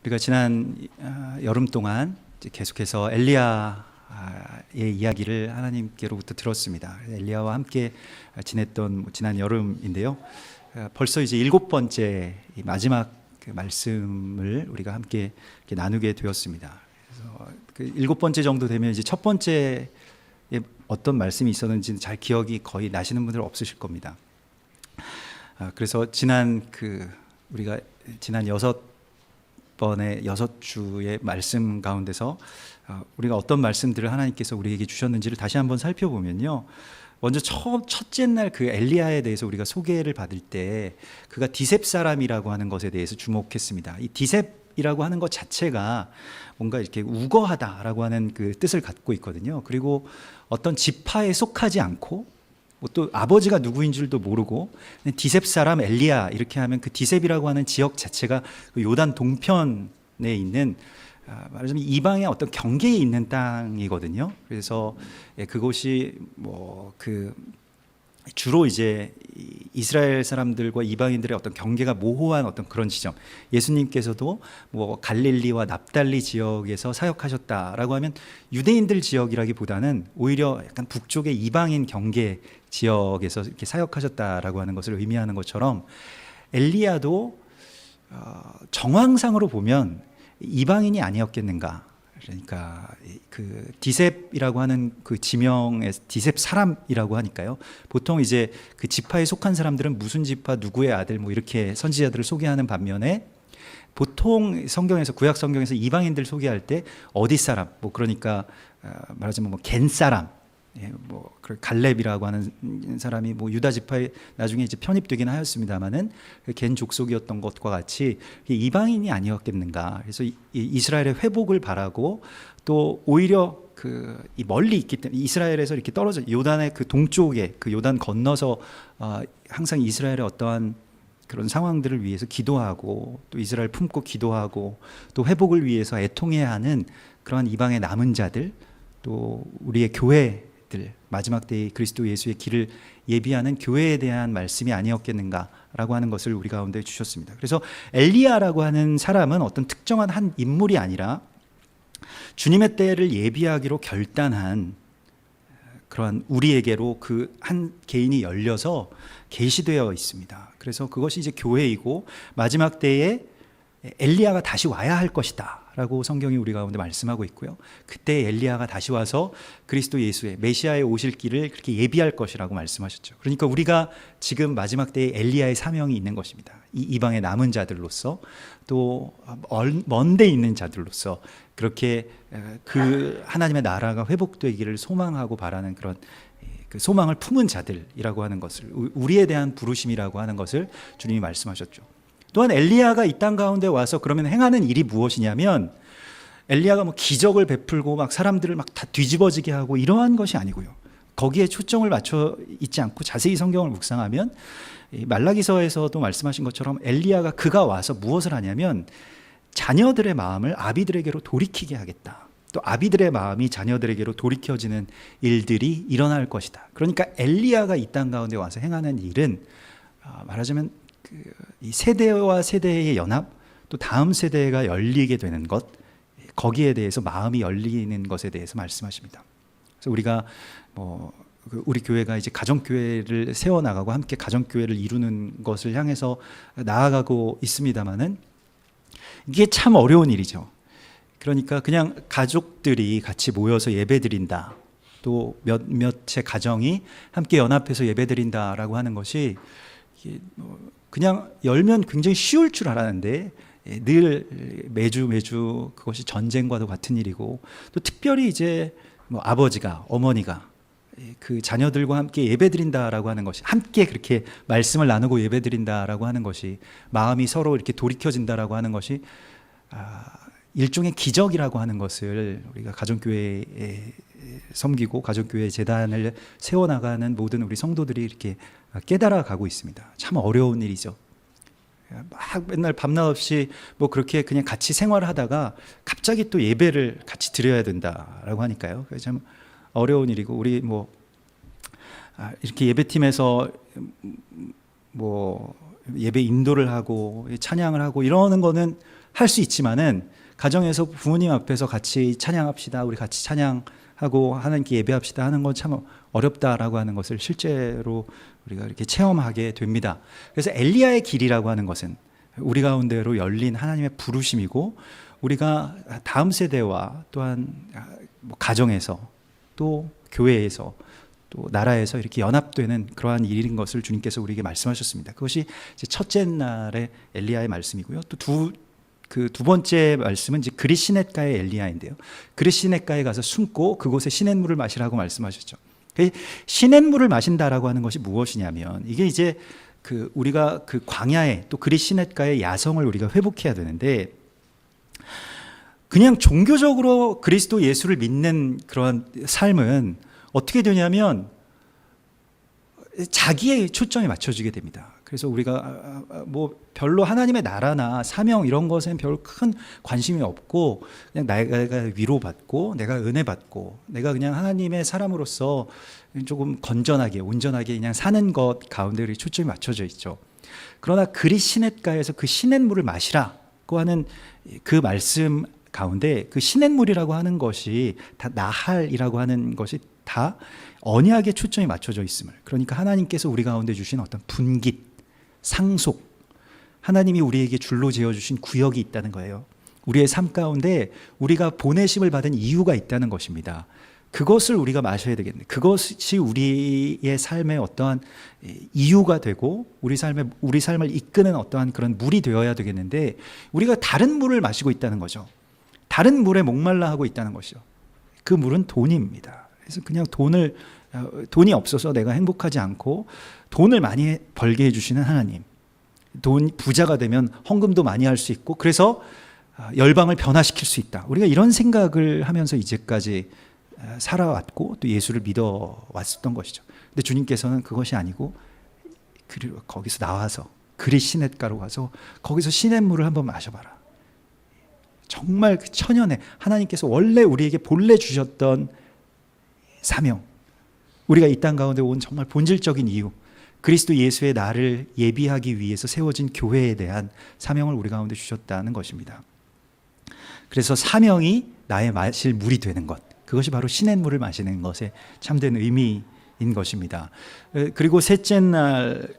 우리가 지난 여름 동안 계속해서 엘리야의 이야기를 하나님께로부터 들었습니다. 엘리야와 함께 지냈던 지난 여름인데요. 벌써 이제 7번째 마지막 그 말씀을 우리가 함께 나누게 되었습니다. 그래서 그 7번째 정도 되면 이제 첫 번째에 어떤 말씀이 있었는지는 잘 기억이 거의 나시는 분들 없으실 겁니다. 그래서 우리가 지난 6주의 말씀 가운데서 우리가 어떤 말씀들을 하나님께서 우리에게 주셨는지를 다시 한번 살펴보면요. 먼저 첫째 날 그 엘리야에 대해서 우리가 소개를 받을 때 그가 디셉 사람이라고 하는 것에 대해서 주목했습니다. 이 디셉이라고 하는 것 자체가 뭔가 이렇게 우거하다라고 하는 그 뜻을 갖고 있거든요. 그리고 어떤 지파에 속하지 않고 또 아버지가 누구인 줄도 모르고 디셉 사람 엘리야 이렇게 하면 그 디셉이라고 하는 지역 자체가 그 요단 동편에 있는 말하자면 이방의 어떤 경계에 있는 땅이거든요. 그래서 그곳이 주로 이제 이스라엘 사람들과 이방인들의 어떤 경계가 모호한 어떤 그런 지점. 예수님께서도 갈릴리와 납달리 지역에서 사역하셨다라고 하면 유대인들 지역이라기보다는 오히려 약간 북쪽의 이방인 경계 지역에서 이렇게 사역하셨다라고 하는 것을 의미하는 것처럼 엘리야도 정황상으로 보면 이방인이 아니었겠는가. 그러니까 그 디셉이라고 하는 그 지명의 디셉 사람이라고 하니까요. 보통 이제 그 지파에 속한 사람들은 무슨 지파 누구의 아들 이렇게 선지자들을 소개하는 반면에 보통 성경에서 구약 성경에서 이방인들 소개할 때 어디 사람 그러니까 말하자면 겐 사람 갈렙이라고 하는 사람이 유다 지파에 나중에 이제 편입되긴 하였습니다만은 겐 족속이었던 것과 같이 이방인이 아니었겠는가. 그래서 이스라엘의 회복을 바라고 또 오히려 이 멀리 있기 때문에 이스라엘에서 이렇게 떨어져 요단의 그 동쪽에 그 요단 건너서 항상 이스라엘의 어떠한 그런 상황들을 위해서 기도하고 또 이스라엘 품고 기도하고 또 회복을 위해서 애통해야 하는 그러한 이방의 남은 자들 또 우리의 교회 마지막 때의 그리스도 예수의 길을 예비하는 교회에 대한 말씀이 아니었겠는가라고 하는 것을 우리 가운데 주셨습니다. 그래서 엘리야라고 하는 사람은 어떤 특정한 한 인물이 아니라 주님의 때를 예비하기로 결단한 그러한 우리에게로 그 한 개인이 열려서 계시되어 있습니다. 그래서 그것이 이제 교회이고 마지막 때에 엘리야가 다시 와야 할 것이다 라고 성경이 우리 가운데 말씀하고 있고요. 그때 엘리야가 다시 와서 그리스도 예수의 메시아의 오실 길을 그렇게 예비할 것이라고 말씀하셨죠. 그러니까 우리가 지금 마지막 때에 엘리야의 사명이 있는 것입니다. 이 이방의 남은 자들로서 또 먼 데 있는 자들로서 그렇게 그 하나님의 나라가 회복되기를 소망하고 바라는 그런 그 소망을 품은 자들이라고 하는 것을 우리에 대한 부르심이라고 하는 것을 주님이 말씀하셨죠. 또한 엘리야가 이 땅 가운데 와서 그러면 행하는 일이 무엇이냐면 엘리야가 기적을 베풀고 사람들을 다 뒤집어지게 하고 이러한 것이 아니고요. 거기에 초점을 맞춰 있지 않고 자세히 성경을 묵상하면 말라기서에서도 말씀하신 것처럼 엘리야가 그가 와서 무엇을 하냐면 자녀들의 마음을 아비들에게로 돌이키게 하겠다. 또 아비들의 마음이 자녀들에게로 돌이켜지는 일들이 일어날 것이다. 그러니까 엘리야가 이 땅 가운데 와서 행하는 일은 말하자면 이 세대와 세대의 연합 또 다음 세대가 열리게 되는 것 거기에 대해서 마음이 열리는 것에 대해서 말씀하십니다. 그래서 우리가 우리 교회가 이제 가정교회를 세워나가고 함께 가정교회를 이루는 것을 향해서 나아가고 있습니다만은 이게 참 어려운 일이죠. 그러니까 그냥 가족들이 같이 모여서 예배드린다 또 몇몇의 가정이 함께 연합해서 예배드린다라고 하는 것이 그냥 열면 굉장히 쉬울 줄 알았는데 늘 매주 그것이 전쟁과도 같은 일이고 또 특별히 이제 아버지가 어머니가 그 자녀들과 함께 예배드린다라고 하는 것이 함께 그렇게 말씀을 나누고 예배드린다라고 하는 것이 마음이 서로 이렇게 돌이켜진다라고 하는 것이 일종의 기적이라고 하는 것을 우리가 가정교회에 섬기고 가정교회 재단을 세워나가는 모든 우리 성도들이 이렇게 깨달아가고 있습니다. 참 어려운 일이죠. 맨날 밤낮 없이 그렇게 그냥 같이 생활을 하다가 갑자기 또 예배를 같이 드려야 된다라고 하니까요. 참 어려운 일이고 우리 이렇게 예배팀에서 예배 인도를 하고 찬양을 하고 이러는 거는 할 수 있지만은 가정에서 부모님 앞에서 같이 찬양합시다, 우리 같이 찬양하고 하나님께 예배합시다 하는 건 참 어렵다라고 하는 것을 실제로 우리가 이렇게 체험하게 됩니다. 그래서 엘리야의 길이라고 하는 것은 우리 가운데로 열린 하나님의 부르심이고, 우리가 다음 세대와 또한 뭐 가정에서 또 교회에서 또 나라에서 이렇게 연합되는 그러한 일인 것을 주님께서 우리에게 말씀하셨습니다. 그것이 이제 첫째 날의 엘리야의 말씀이고요. 또 두 번째 말씀은 이제 그릿시냇가의 엘리야인데요. 그릿시냇가에 가서 숨고 그곳에 시냇물을 마시라고 말씀하셨죠. 시냇물을 마신다라고 하는 것이 무엇이냐면, 이게 이제 우리가 그 광야에 또 그릿시냇가의 야성을 우리가 회복해야 되는데, 그냥 종교적으로 그리스도 예수를 믿는 그러한 삶은 어떻게 되냐면 자기의 초점이 맞춰지게 됩니다. 그래서 우리가 뭐 별로 하나님의 나라나 사명 이런 것에는 별 큰 관심이 없고, 그냥 내가 위로받고 내가 은혜 받고 내가 그냥 하나님의 사람으로서 조금 건전하게 온전하게 그냥 사는 것 가운데 우리 초점이 맞춰져 있죠. 그러나 그릿시냇가에서 그 시냇물을 마시라고 하는 그 말씀 가운데, 그 시냇물이라고 하는 것이 다 나할이라고 하는 것이 다 언약에 초점이 맞춰져 있음을, 그러니까 하나님께서 우리 가운데 주신 어떤 분깃, 상속, 하나님이 우리에게 줄로 지어주신 구역이 있다는 거예요. 우리의 삶 가운데 우리가 보내심을 받은 이유가 있다는 것입니다. 그것을 우리가 마셔야 되겠네. 그것이 우리의 삶의 어떠한 이유가 되고 우리 삶을 이끄는 어떠한 그런 물이 되어야 되겠는데, 우리가 다른 물을 마시고 있다는 거죠. 다른 물에 목말라 하고 있다는 것이죠. 그 물은 돈입니다. 그래서 그냥 돈이 없어서 내가 행복하지 않고, 돈을 많이 벌게 해주시는 하나님, 부자가 되면 헌금도 많이 할 수 있고, 그래서 열방을 변화시킬 수 있다. 우리가 이런 생각을 하면서 이제까지 살아왔고 또 예수를 믿어왔었던 것이죠. 근데 주님께서는 그것이 아니고, 그리고 거기서 나와서 그릿시냇가로 가서 거기서 시냇물을 한번 마셔봐라. 정말 그 천연에 하나님께서 원래 우리에게 본래 주셨던 사명, 우리가 이 땅 가운데 온 정말 본질적인 이유, 그리스도 예수의 나를 예비하기 위해서 세워진 교회에 대한 사명을 우리 가운데 주셨다는 것입니다. 그래서 사명이 나의 마실 물이 되는 것, 그것이 바로 시냇물을 마시는 것의 참된 의미인 것입니다. 그리고 셋째 날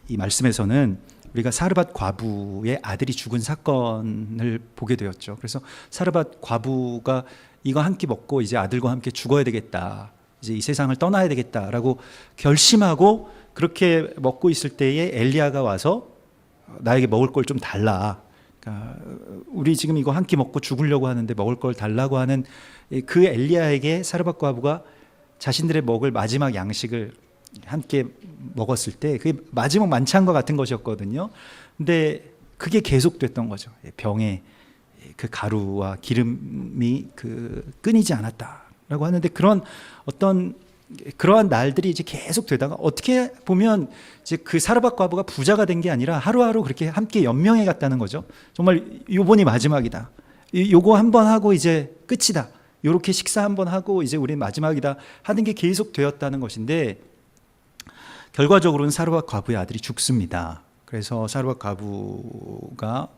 이 말씀에서는 우리가 사르밧 과부의 아들이 죽은 사건을 보게 되었죠. 그래서 사르밧 과부가 이거 한 끼 먹고 이제 아들과 함께 죽어야 되겠다, 이제 이 세상을 떠나야 되겠다라고 결심하고 그렇게 먹고 있을 때에 엘리야가 와서 나에게 먹을 걸 좀 달라. 그러니까 우리 지금 이거 한 끼 먹고 죽으려고 하는데 먹을 걸 달라고 하는 그 엘리야에게 사르밧 과부가 자신들의 먹을 마지막 양식을 함께 먹었을 때 그게 마지막 만찬과 같은 것이었거든요. 근데 그게 계속됐던 거죠. 병에 그 가루와 기름이 끊이지 않았다라고 하는데, 그런 그러한 날들이 이제 계속 되다가 어떻게 보면 이제 그 사르밧 과부가 부자가 된 게 아니라 하루하루 그렇게 함께 연명해 갔다는 거죠. 정말 요번이 마지막이다. 요거 한번 하고 이제 끝이다. 요렇게 식사 한번 하고 이제 우리 마지막이다 하는 게 계속 되었다는 것인데, 결과적으로는 사르밧 과부의 아들이 죽습니다. 그래서 사르밧 과부가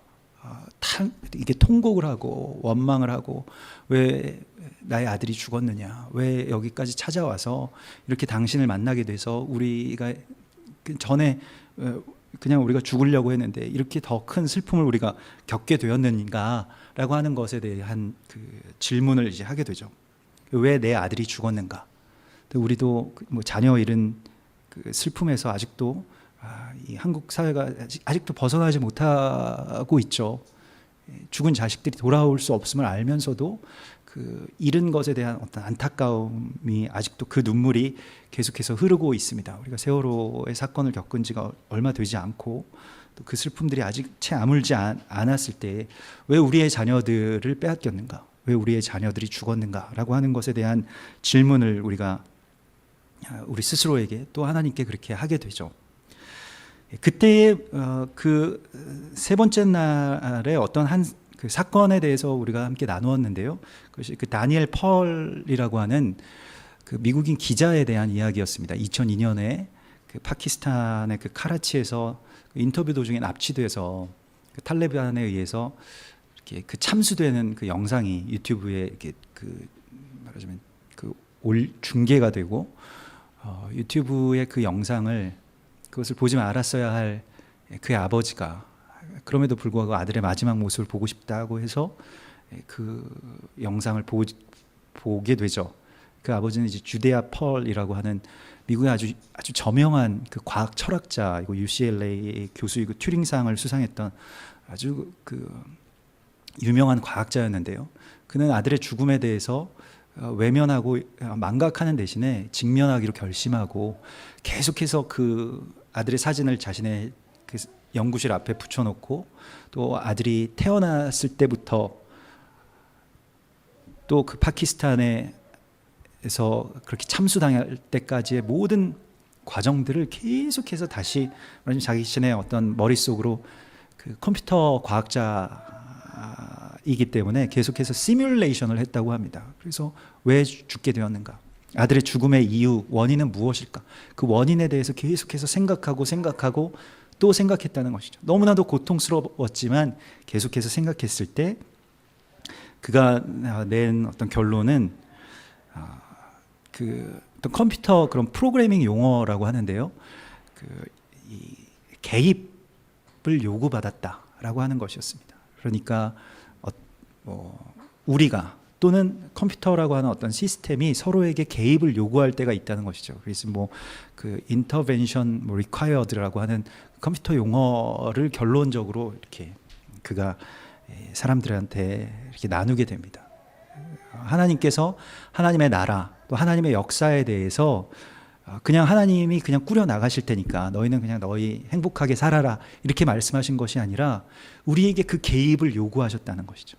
이게 통곡을 하고 원망을 하고, 왜 나의 아들이 죽었느냐, 왜 여기까지 찾아와서 이렇게 당신을 만나게 돼서 우리가 전에 그냥 우리가 죽으려고 했는데 이렇게 더 큰 슬픔을 우리가 겪게 되었는가라고 하는 것에 대한 질문을 이제 하게 되죠. 왜 내 아들이 죽었는가? 우리도 뭐 자녀 잃은 슬픔에서 아직도 이 한국 사회가 아직도 벗어나지 못하고 있죠. 죽은 자식들이 돌아올 수 없음을 알면서도 잃은 것에 대한 어떤 안타까움이 아직도 그 눈물이 계속해서 흐르고 있습니다. 우리가 세월호의 사건을 겪은 지가 얼마 되지 않고 또 그 슬픔들이 아직 채 아물지 않았을 때 왜 우리의 자녀들을 빼앗겼는가, 왜 우리의 자녀들이 죽었는가라고 하는 것에 대한 질문을 우리가 우리 스스로에게 또 하나님께 그렇게 하게 되죠. 그때의 그 세 번째 날에 어떤 그 사건에 대해서 우리가 함께 나누었는데요. 그것이 다니엘 펄이라고 하는 미국인 기자에 대한 이야기였습니다. 2002년에 파키스탄의 카라치에서 인터뷰 도중에 납치돼서 그 탈레반에 의해서 이렇게 그 참수되는 그 영상이 유튜브에 이렇게 그 말하자면 그 중계가 되고 유튜브의 그 영상을 그것을 보지 말았어야 할 그의 아버지가 그럼에도 불구하고 아들의 마지막 모습을 보고 싶다고 해서 그 영상을 보게 되죠. 그 아버지는 이제 주데아 펄이라고 하는 미국의 아주 저명한 그 과학 철학자이고 UCLA 교수이고 튜링상을 수상했던 아주 그 유명한 과학자였는데요. 그는 아들의 죽음에 대해서 외면하고 망각하는 대신에 직면하기로 결심하고 계속해서 그 아들의 사진을 자신의 그 연구실 앞에 붙여놓고 또 아들이 태어났을 때부터 또 그 파키스탄에서 그렇게 참수당할 때까지의 모든 과정들을 계속해서 다시 자신의 어떤 머릿속으로 그 컴퓨터 과학자이기 때문에 계속해서 시뮬레이션을 했다고 합니다. 그래서 왜 죽게 되었는가? 아들의 죽음의 이유, 원인은 무엇일까? 그 원인에 대해서 계속해서 생각하고 또 생각했다는 것이죠. 너무나도 고통스러웠지만 계속해서 생각했을 때 그가 낸 어떤 결론은 그 어떤 컴퓨터 그런 프로그래밍 용어라고 하는데요. 이 개입을 요구받았다라고 하는 것이었습니다. 그러니까 우리가 또는 컴퓨터라고 하는 어떤 시스템이 서로에게 개입을 요구할 때가 있다는 것이죠. 그래서 그 intervention required라고 하는 컴퓨터 용어를 결론적으로 이렇게 그가 사람들한테 이렇게 나누게 됩니다. 하나님께서 하나님의 나라 또 하나님의 역사에 대해서 그냥 하나님이 그냥 꾸려 나가실 테니까 너희는 그냥 너희 행복하게 살아라 이렇게 말씀하신 것이 아니라 우리에게 그 개입을 요구하셨다는 것이죠.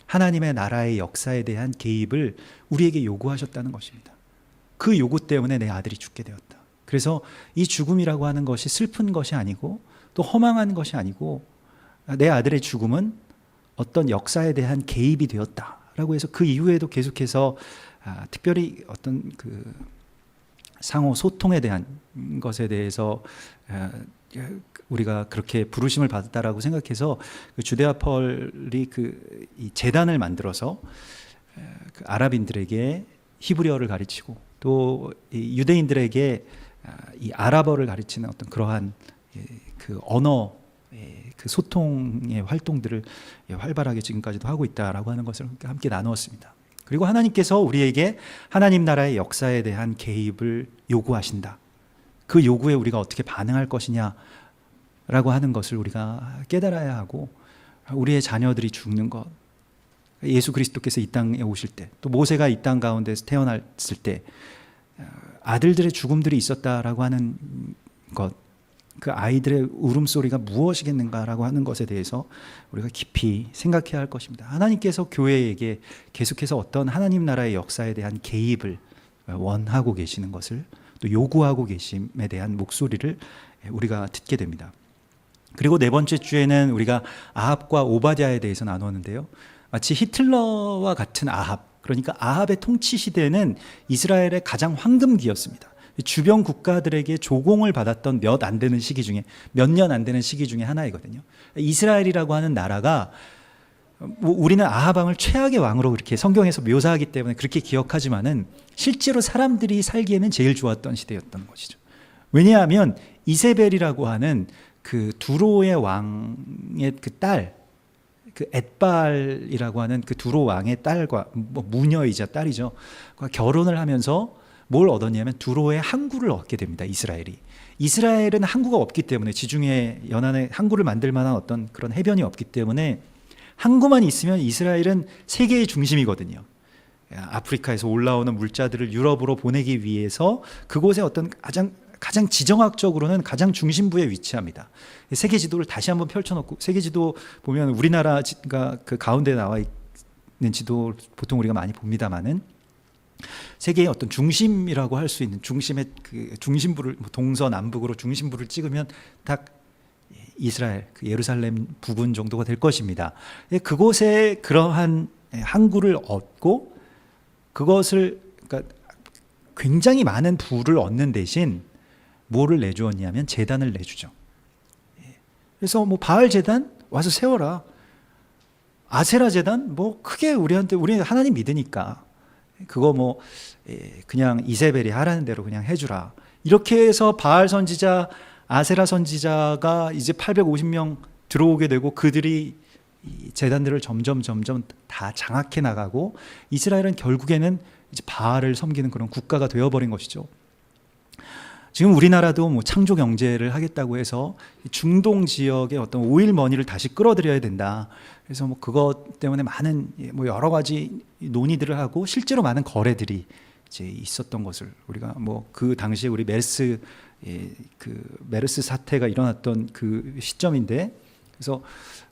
하나님의 나라의 역사에 대한 개입을 우리에게 요구하셨다는 것입니다. 그 요구 때문에 내 아들이 죽게 되었다. 그래서 이 죽음이라고 하는 것이 슬픈 것이 아니고 또 허망한 것이 아니고 내 아들의 죽음은 어떤 역사에 대한 개입이 되었다라고 해서 그 이후에도 계속해서 특별히 어떤 그 상호 소통에 대한 것에 대해서 우리가 그렇게 부르심을 받았다라고 생각해서 그 주데아 펄이 이 재단을 만들어서 그 아랍인들에게 히브리어를 가르치고 또 이 유대인들에게 이 아랍어를 가르치는 어떤 그러한 그 언어 그 소통의 활동들을 활발하게 지금까지도 하고 있다라고 하는 것을 함께 나누었습니다. 그리고 하나님께서 우리에게 하나님 나라의 역사에 대한 개입을 요구하신다. 그 요구에 우리가 어떻게 반응할 것이냐라고 하는 것을 우리가 깨달아야 하고 우리의 자녀들이 죽는 것, 예수 그리스도께서 이 땅에 오실 때, 또 모세가 이 땅 가운데서 태어났을 때 아들들의 죽음들이 있었다라고 하는 것, 그 아이들의 울음소리가 무엇이겠는가라고 하는 것에 대해서 우리가 깊이 생각해야 할 것입니다. 하나님께서 교회에게 계속해서 어떤 하나님 나라의 역사에 대한 개입을 원하고 계시는 것을 또 요구하고 계심에 대한 목소리를 우리가 듣게 됩니다. 그리고 네 번째 주에는 우리가 아합과 오바댜에 대해서 나누었는데요. 마치 히틀러와 같은 아합, 그러니까 아합의 통치 시대는 이스라엘의 가장 황금기였습니다. 주변 국가들에게 조공을 받았던 몇 년 안 되는 시기 중에 하나이거든요. 이스라엘이라고 하는 나라가 우리는 아합 왕을 최악의 왕으로 그렇게 성경에서 묘사하기 때문에 그렇게 기억하지만은 실제로 사람들이 살기에는 제일 좋았던 시대였던 것이죠. 왜냐하면 이세벨이라고 하는 그 두로의 왕의 그 딸, 그 엣발이라고 하는 그 두로 왕의 딸과 무녀이자 딸이죠. 결혼을 하면서 뭘 얻었냐면 두로의 항구를 얻게 됩니다. 이스라엘은 항구가 없기 때문에 지중해 연안에 항구를 만들 만한 어떤 그런 해변이 없기 때문에 항구만 있으면 이스라엘은 세계의 중심이거든요. 아프리카에서 올라오는 물자들을 유럽으로 보내기 위해서 그곳에 어떤 가장 지정학적으로는 가장 중심부에 위치합니다. 세계 지도를 다시 한번 펼쳐놓고 세계 지도 보면 우리나라가 그 가운데 나와 있는 지도 보통 우리가 많이 봅니다만은 세계의 어떤 중심이라고 할 수 있는 중심의 그 중심부를 동서남북으로 중심부를 찍으면 딱 이스라엘 그 예루살렘 부근 정도가 될 것입니다. 그곳에 그러한 항구를 얻고 그것을 그러니까 굉장히 많은 부를 얻는 대신 뭐를 내주었냐면 제단을 내주죠. 그래서 바알 제단 와서 세워라. 아세라 제단 뭐 크게 우리 하나님 믿으니까 그거 뭐 그냥 이세벨이 하라는 대로 그냥 해주라. 이렇게 해서 바알 선지자, 아세라 선지자가 이제 850명 들어오게 되고 그들이 이 제단들을 점점 다 장악해 나가고 이스라엘은 결국에는 이제 바알을 섬기는 그런 국가가 되어버린 것이죠. 지금 우리나라도 뭐 창조 경제를 하겠다고 해서 중동 지역의 어떤 오일 머니를 다시 끌어들여야 된다. 그래서 뭐 그것 때문에 많은 뭐 여러 가지 논의들을 하고 실제로 많은 거래들이 이제 있었던 것을 우리가 뭐 그 당시에 우리 메르스 사태가 일어났던 그 시점인데, 그래서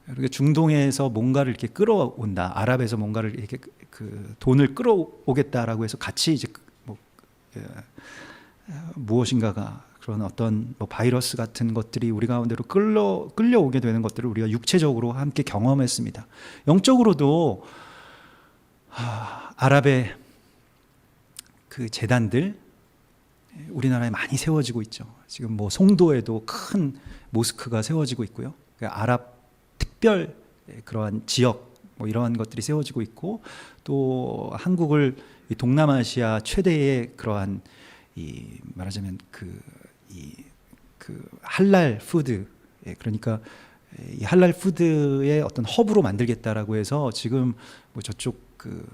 이렇게 중동에서 뭔가를 이렇게 끌어온다, 아랍에서 뭔가를 이렇게 그 돈을 끌어오겠다라고 해서 같이 이제 뭐 무엇인가가 그런 어떤 뭐 바이러스 같은 것들이 우리 가운데로 끌려오게 되는 것들을 우리가 육체적으로 함께 경험했습니다. 영적으로도 아랍의 그 재단들 우리나라에 많이 세워지고 있죠. 지금 뭐 송도에도 큰 모스크가 세워지고 있고요. 아랍 특별 그러한 지역 뭐 이러한 것들이 세워지고 있고, 또 한국을 동남아시아 최대의 그러한 이 말하자면 그 할랄 푸드, 그러니까 이 할랄 푸드의 어떤 허브로 만들겠다라고 해서 지금 뭐 저쪽 그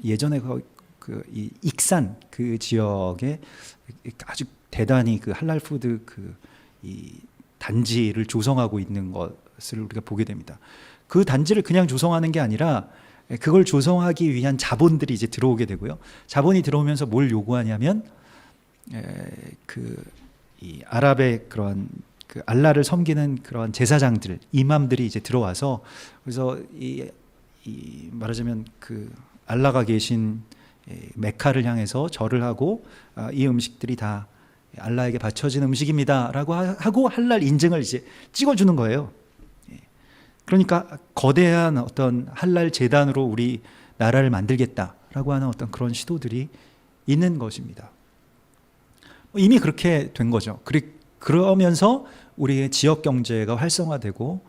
예전에 이 익산 그 지역에 아주 대단히 그 할랄 푸드 이 단지를 조성하고 있는 것을 우리가 보게 됩니다. 그 단지를 그냥 조성하는 게 아니라 그걸 조성하기 위한 자본들이 이제 들어오게 되고요. 자본이 들어오면서 뭘 요구하냐면 이 아랍의 그런 그 알라를 섬기는 그런 제사장들, 이맘들이 이제 들어와서, 그래서 이 말하자면 그 알라가 계신 메카를 향해서 절을 하고 이 음식들이 다 알라에게 바쳐진 음식입니다라고 하고 할랄 인증을 이제 찍어주는 거예요. 그러니까 거대한 어떤 할랄 재단으로 우리 나라를 만들겠다라고 하는 어떤 그런 시도들이 있는 것입니다. 이미 그렇게 된 거죠. 그러면서 우리의 지역 경제가 활성화되고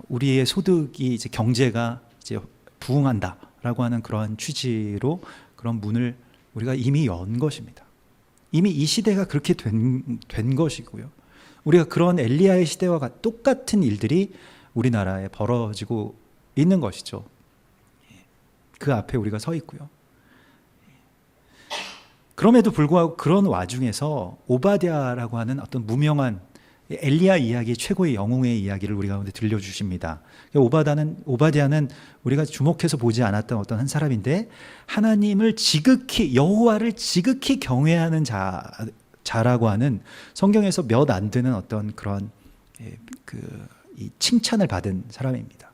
우리의 소득이 이제 경제가 이제 부흥한다라고 하는 그러한 취지로 그런 문을 우리가 이미 연 것입니다. 이미 이 시대가 그렇게 된 것이고요. 우리가 그런 엘리야의 시대와 똑같은 일들이 우리나라에 벌어지고 있는 것이죠. 그 앞에 우리가 서 있고요. 그럼에도 불구하고 그런 와중에서 오바댜라고 하는 어떤 무명한 엘리야 이야기의 최고의 영웅의 이야기를 우리 가운데 들려주십니다. 오바댜는 우리가 주목해서 보지 않았던 어떤 한 사람인데, 하나님을 여호와를 지극히 경외하는 자라고 하는 성경에서 몇 안 되는 어떤 그런 이 칭찬을 받은 사람입니다.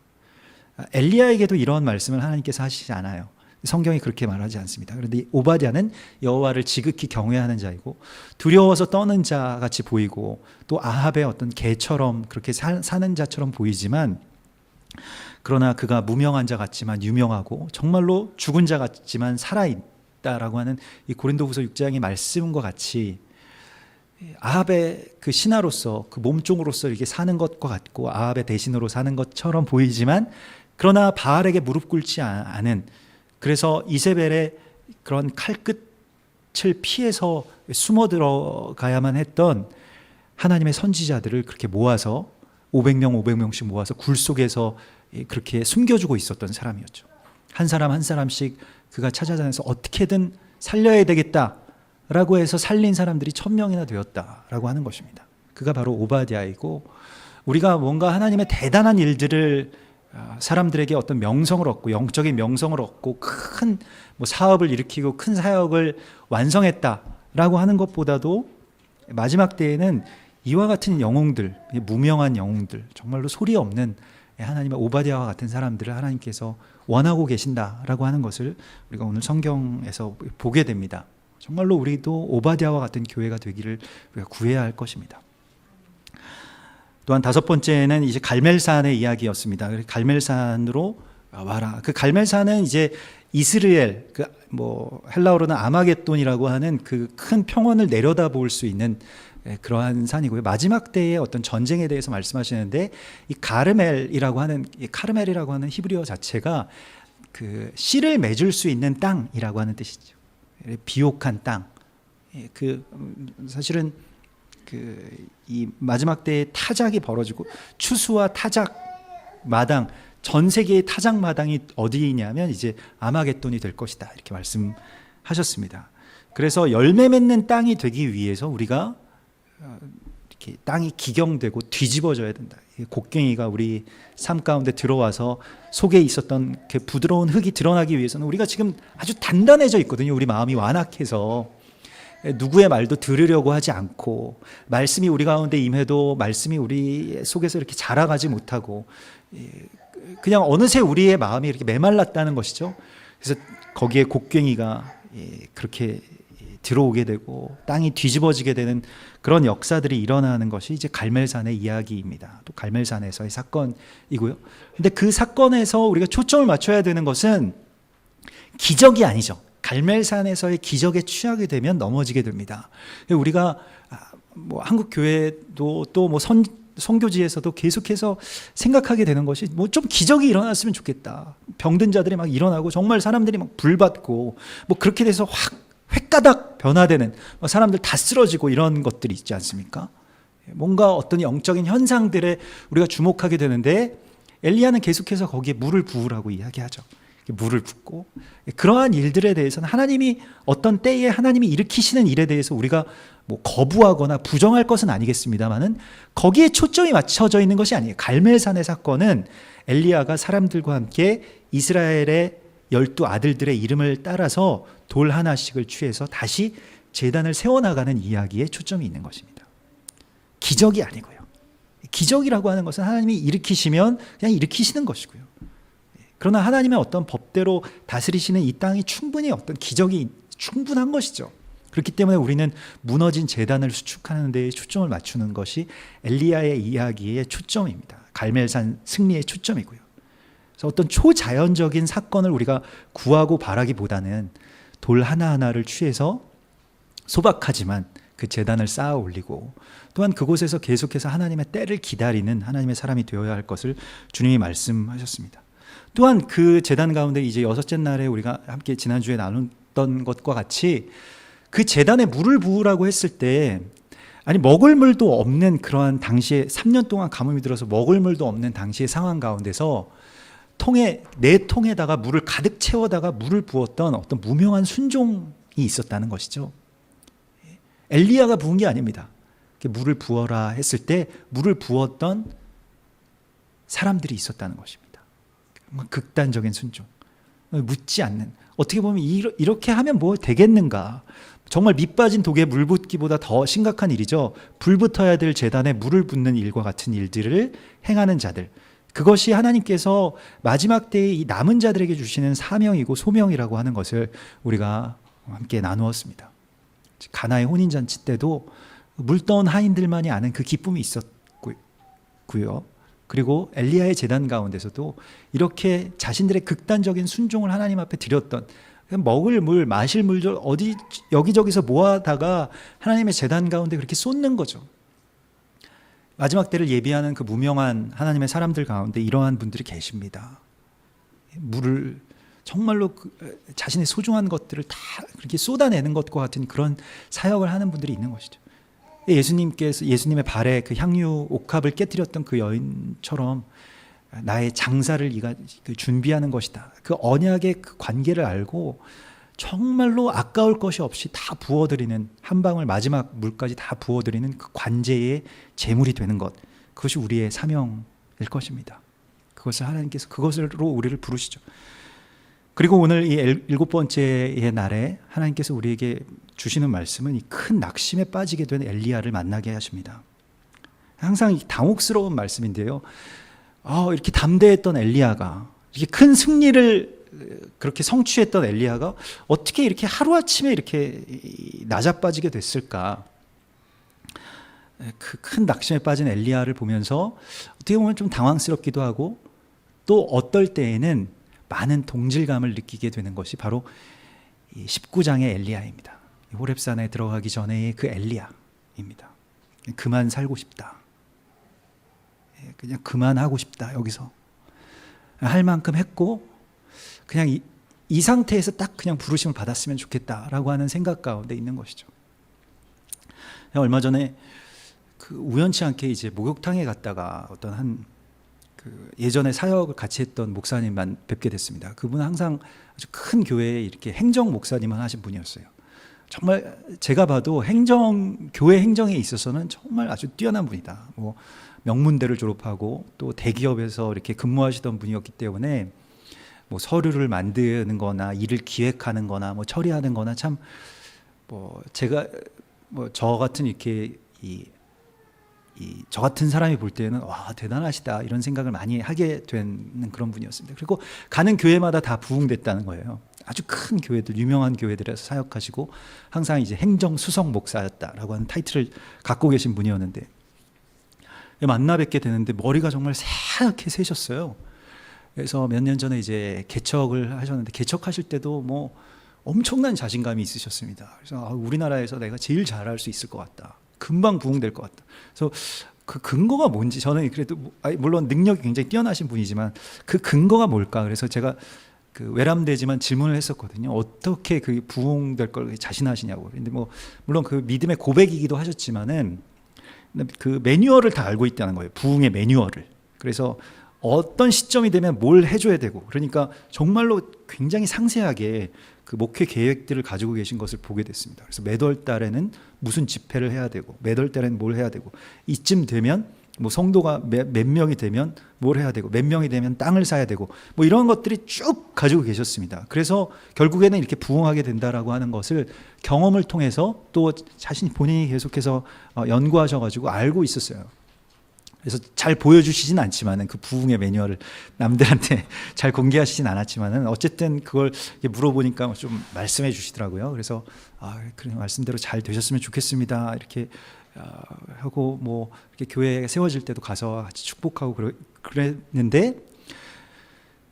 엘리야에게도 이런 말씀을 하나님께서 하시지 않아요. 성경이 그렇게 말하지 않습니다. 그런데 오바댜는 여호와를 지극히 경외하는 자이고 두려워서 떠는 자 같이 보이고, 또 아합의 어떤 개처럼 그렇게 사는 자처럼 보이지만, 그러나 그가 무명한 자 같지만 유명하고 정말로 죽은 자 같지만 살아있다라고 하는 이 고린도후서 6장의 말씀과 같이 아합의 그 신하로서, 그 몸종으로서 이렇게 사는 것과 같고 아합의 대신으로 사는 것처럼 보이지만, 그러나 바알에게 무릎 꿇지 않은, 그래서 이세벨의 그런 칼끝을 피해서 숨어 들어가야만 했던 하나님의 선지자들을 그렇게 모아서 500명씩 모아서 굴 속에서 그렇게 숨겨주고 있었던 사람이었죠. 한 사람 한 사람씩 그가 찾아다녀서 어떻게든 살려야 되겠다라고 해서 살린 사람들이 1000명이나 되었다라고 하는 것입니다. 그가 바로 오바댜이고, 우리가 뭔가 하나님의 대단한 일들을 사람들에게 어떤 명성을 얻고 영적인 명성을 얻고 큰 뭐 사업을 일으키고 큰 사역을 완성했다라고 하는 것보다도 마지막 때에는 이와 같은 영웅들, 무명한 영웅들, 정말로 소리 없는 하나님의 오바댜와 같은 사람들을 하나님께서 원하고 계신다라고 하는 것을 우리가 오늘 성경에서 보게 됩니다. 정말로 우리도 오바댜와 같은 교회가 되기를 우리가 구해야 할 것입니다. 또한 5번째는 이제 갈멜산의 이야기였습니다. 갈멜산으로 와라. 그 갈멜산은 이제 이스라엘, 뭐 헬라어로는 아마겟돈이라고 하는 그 큰 평원을 내려다볼 수 있는 그러한 산이고요. 마지막 때의 어떤 전쟁에 대해서 말씀하시는데 이 카르멜이라고 하는 히브리어 자체가 그 씨를 맺을 수 있는 땅이라고 하는 뜻이죠. 비옥한 땅. 사실은 이 마지막 때에 타작이 벌어지고 추수와 타작 마당, 전 세계의 타작 마당이 어디냐면 이제 아마겟돈이 될 것이다, 이렇게 말씀하셨습니다. 그래서 열매 맺는 땅이 되기 위해서 우리가 이렇게 땅이 기경되고 뒤집어져야 된다. 곡괭이가 우리 삶 가운데 들어와서 속에 있었던 그 부드러운 흙이 드러나기 위해서는 우리가 지금 아주 단단해져 있거든요. 우리 마음이 완악해서 누구의 말도 들으려고 하지 않고, 말씀이 우리 가운데 임해도 말씀이 우리 속에서 이렇게 자라가지 못하고, 그냥 어느새 우리의 마음이 이렇게 메말랐다는 것이죠. 그래서 거기에 곡괭이가 그렇게 들어오게 되고 땅이 뒤집어지게 되는 그런 역사들이 일어나는 것이 이제 갈멜산의 이야기입니다. 또 갈멜산에서의 사건이고요. 근데 그 사건에서 우리가 초점을 맞춰야 되는 것은 기적이 아니죠. 갈멜산에서의 기적에 취하게 되면 넘어지게 됩니다. 우리가 뭐 한국 교회도 또 뭐 선교지에서도 계속해서 생각하게 되는 것이 뭐 좀 기적이 일어났으면 좋겠다. 병든 자들이 막 일어나고 정말 사람들이 막 불받고 뭐 그렇게 돼서 확 획가닥 변화되는, 사람들 다 쓰러지고 이런 것들이 있지 않습니까? 뭔가 어떤 영적인 현상들에 우리가 주목하게 되는데 엘리야는 계속해서 거기에 물을 부으라고 이야기하죠. 물을 붓고, 그러한 일들에 대해서는 하나님이 어떤 때에 하나님이 일으키시는 일에 대해서 우리가 뭐 거부하거나 부정할 것은 아니겠습니다만은 거기에 초점이 맞춰져 있는 것이 아니에요. 갈멜산의 사건은 엘리야가 사람들과 함께 이스라엘의 12 아들들의 이름을 따라서 돌 하나씩을 취해서 다시 제단을 세워나가는 이야기에 초점이 있는 것입니다. 기적이 아니고요. 기적이라고 하는 것은 하나님이 일으키시면 그냥 일으키시는 것이고요. 그러나 하나님의 어떤 법대로 다스리시는 이 땅이 충분히 어떤 기적이 충분한 것이죠. 그렇기 때문에 우리는 무너진 제단을 수축하는 데에 초점을 맞추는 것이 엘리야의 이야기의 초점입니다. 갈멜산 승리의 초점이고요. 그래서 어떤 초자연적인 사건을 우리가 구하고 바라기보다는 돌 하나하나를 취해서 소박하지만 그 제단을 쌓아 올리고, 또한 그곳에서 계속해서 하나님의 때를 기다리는 하나님의 사람이 되어야 할 것을 주님이 말씀하셨습니다. 또한 그 제단 가운데 이제 여섯째 날에 우리가 함께 지난주에 나눴던 것과 같이 그 제단에 물을 부으라고 했을 때, 아니 먹을 물도 없는 그러한 당시에 3년 동안 가뭄이 들어서 먹을 물도 없는 당시의 상황 가운데서 네 통에다가 물을 가득 채워다가 물을 부었던 어떤 무명한 순종이 있었다는 것이죠. 엘리야가 부은 게 아닙니다. 물을 부어라 했을 때 물을 부었던 사람들이 있었다는 것입니다. 극단적인 순종, 묻지 않는, 어떻게 보면 이렇게 하면 뭐 되겠는가, 정말 밑 빠진 독에 물 붓기보다 더 심각한 일이죠. 불 붙어야 될 제단에 물을 붓는 일과 같은 일들을 행하는 자들, 그것이 하나님께서 마지막 때에 이 남은 자들에게 주시는 사명이고 소명이라고 하는 것을 우리가 함께 나누었습니다. 가나의 혼인잔치 때도 물떠온 하인들만이 아는 그 기쁨이 있었고요. 그리고 엘리야의 제단 가운데서도 이렇게 자신들의 극단적인 순종을 하나님 앞에 드렸던, 먹을 물, 마실 물들 어디 여기저기서 모아다가 하나님의 제단 가운데 그렇게 쏟는 거죠. 마지막 때를 예비하는 그 무명한 하나님의 사람들 가운데 이러한 분들이 계십니다. 물을 정말로 자신의 소중한 것들을 다 그렇게 쏟아내는 것과 같은 그런 사역을 하는 분들이 있는 것이죠. 예수님의 발에 그 향유 옥합을 깨뜨렸던 그 여인처럼 나의 장사를 네가 준비하는 것이다. 그 언약의 그 관계를 알고 정말로 아까울 것이 없이 다 부어드리는, 한 방울 마지막 물까지 다 부어드리는 그 관제의 제물이 되는 것, 그것이 우리의 사명일 것입니다. 그것을 하나님께서 그것으로 우리를 부르시죠. 그리고 오늘 이 7번째의 날에 하나님께서 우리에게 주시는 말씀은 이 큰 낙심에 빠지게 된 엘리야를 만나게 하십니다. 항상 당혹스러운 말씀인데요. 이렇게 담대했던 엘리야가, 이렇게 큰 승리를 그렇게 성취했던 엘리야가 어떻게 이렇게 하루아침에 이렇게 낮아빠지게 됐을까? 그 큰 낙심에 빠진 엘리야를 보면서 어떻게 보면 좀 당황스럽기도 하고, 또 어떨 때에는 많은 동질감을 느끼게 되는 것이 바로 19장의 엘리야입니다. 호렙산에 들어가기 전에 그 엘리야입니다. 그만 살고 싶다. 그냥 그만하고 싶다. 여기서 할 만큼 했고 그냥 이 상태에서 딱 그냥 부르심을 받았으면 좋겠다라고 하는 생각 가운데 있는 것이죠. 얼마 전에 그 우연치 않게 이제 목욕탕에 갔다가 어떤 그 예전에 사역을 같이 했던 목사님만 뵙게 됐습니다. 그분은 항상 아주 큰 교회에 이렇게 행정 목사님만 하신 분이었어요. 정말 제가 봐도 교회 행정에 있어서는 정말 아주 뛰어난 분이다. 뭐 명문대를 졸업하고 또 대기업에서 이렇게 근무하시던 분이었기 때문에 뭐 서류를 만드는 거나 일을 기획하는 거나 뭐 처리하는 거나 참 뭐 제가 뭐 저 같은 이렇게 저 같은 사람이 볼 때는 와 대단하시다 이런 생각을 많이 하게 되는 그런 분이었습니다. 그리고 가는 교회마다 다 부흥됐다는 거예요. 아주 큰 교회들, 유명한 교회들에서 사역하시고 항상 이제 행정수석 목사였다라고 하는 타이틀을 갖고 계신 분이었는데 만나 뵙게 되는데 머리가 정말 새하얗게 새셨어요. 그래서 몇 년 전에 이제 개척을 하셨는데 개척하실 때도 뭐 엄청난 자신감이 있으셨습니다. 그래서 우리나라에서 내가 제일 잘할 수 있을 것 같다. 금방 부흥될 것 같다. 그래서 그 근거가 뭔지 저는 그래도 물론 능력이 굉장히 뛰어나신 분이지만 그 근거가 뭘까? 그래서 제가 그 외람되지만 질문을 했었거든요. 어떻게 그 부흥될 걸 자신하시냐고. 근데 뭐 물론 그 믿음의 고백이기도 하셨지만은 그 매뉴얼을 다 알고 있다는 거예요. 부흥의 매뉴얼을. 그래서 어떤 시점이 되면 뭘 해줘야 되고 그러니까 정말로 굉장히 상세하게 그 목회 계획들을 가지고 계신 것을 보게 됐습니다. 그래서 매월 달에는 무슨 집회를 해야 되고 매월 달에는 뭘 해야 되고 이쯤 되면 뭐 성도가 몇 명이 되면 뭘 해야 되고 몇 명이 되면 땅을 사야 되고 뭐 이런 것들이 쭉 가지고 계셨습니다. 그래서 결국에는 이렇게 부흥하게 된다라고 하는 것을 경험을 통해서 또 자신이 본인이 계속해서 연구하셔가지고 알고 있었어요. 그래서 잘 보여주시진 않지만은 그 부흥의 매뉴얼을 남들한테 잘 공개하시진 않았지만은 어쨌든 그걸 물어보니까 좀 말씀해 주시더라고요. 그래서 그런 말씀대로 잘 되셨으면 좋겠습니다. 이렇게 하고 뭐 이렇게 교회에 세워질 때도 가서 같이 축복하고 그랬는데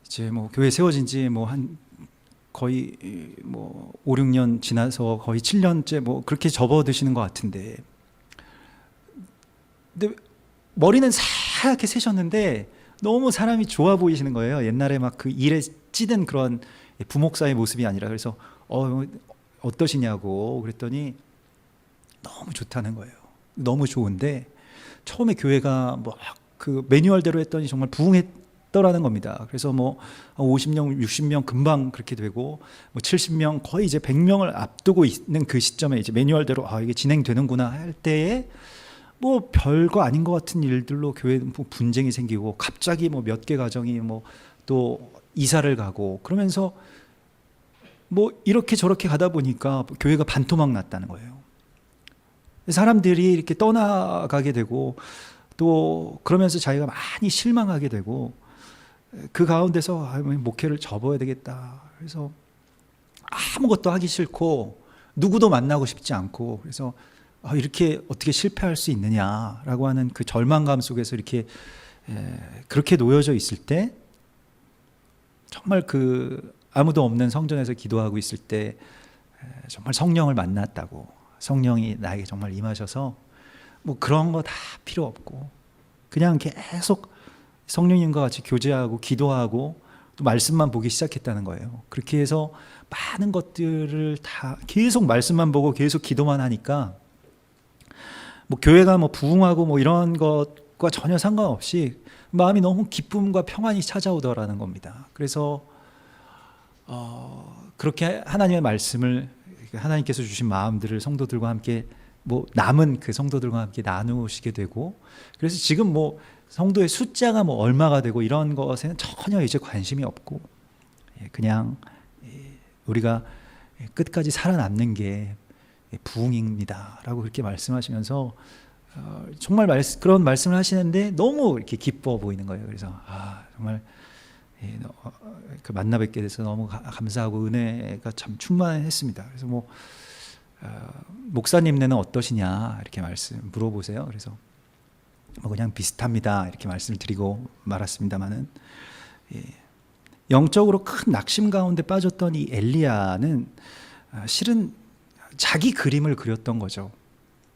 이제 뭐 교회 세워진 지 뭐 한 거의 뭐 5, 6년 지나서 거의 7년째 뭐 그렇게 접어드시는 것 같은데 근데 머리는 새하얗게 새셨는데 너무 사람이 좋아 보이시는 거예요. 옛날에 막 그 일에 찌든 그런 부목사의 모습이 아니라 그래서 어떠시냐고 그랬더니 너무 좋다는 거예요. 너무 좋은데 처음에 교회가 뭐 그 매뉴얼대로 했더니 정말 부흥했더라는 겁니다. 그래서 뭐 50명, 60명 금방 그렇게 되고 뭐 70명 거의 이제 100명을 앞두고 있는 그 시점에 이제 매뉴얼대로 이게 진행되는구나 할 때에 뭐 별거 아닌 것 같은 일들로 교회 분쟁이 생기고 갑자기 뭐 몇 개 가정이 뭐 또 이사를 가고 그러면서 뭐 이렇게 저렇게 가다 보니까 교회가 반토막 났다는 거예요. 사람들이 이렇게 떠나가게 되고 또 그러면서 자기가 많이 실망하게 되고 그 가운데서 목회를 접어야 되겠다. 그래서 아무것도 하기 싫고 누구도 만나고 싶지 않고 그래서 이렇게 어떻게 실패할 수 있느냐라고 하는 그 절망감 속에서 이렇게 그렇게 놓여져 있을 때 정말 그 아무도 없는 성전에서 기도하고 있을 때 정말 성령을 만났다고 성령이 나에게 정말 임하셔서 뭐 그런 거 다 필요 없고 그냥 계속 성령님과 같이 교제하고 기도하고 또 말씀만 보기 시작했다는 거예요. 그렇게 해서 많은 것들을 다 계속 말씀만 보고 계속 기도만 하니까 뭐 교회가 뭐 부흥하고 뭐 이런 것과 전혀 상관없이 마음이 너무 기쁨과 평안이 찾아오더라는 겁니다. 그래서 그렇게 하나님의 말씀을 하나님께서 주신 마음들을 성도들과 함께 뭐 남은 그 성도들과 함께 나누시게 되고 그래서 지금 뭐 성도의 숫자가 뭐 얼마가 되고 이런 것에는 전혀 이제 관심이 없고 그냥 우리가 끝까지 살아남는 게 부흥입니다라고 그렇게 말씀하시면서 정말 그런 말씀을 하시는데 너무 이렇게 기뻐 보이는 거예요. 그래서 정말 그 만나 뵙게 돼서 너무 감사하고 은혜가 참 충만했습니다. 그래서 뭐 목사님네는 어떠시냐 이렇게 물어보세요. 그래서 뭐 그냥 비슷합니다 이렇게 말씀을 드리고 말았습니다만은 영적으로 큰 낙심 가운데 빠졌던 이 엘리야는 실은 자기 그림을 그렸던 거죠.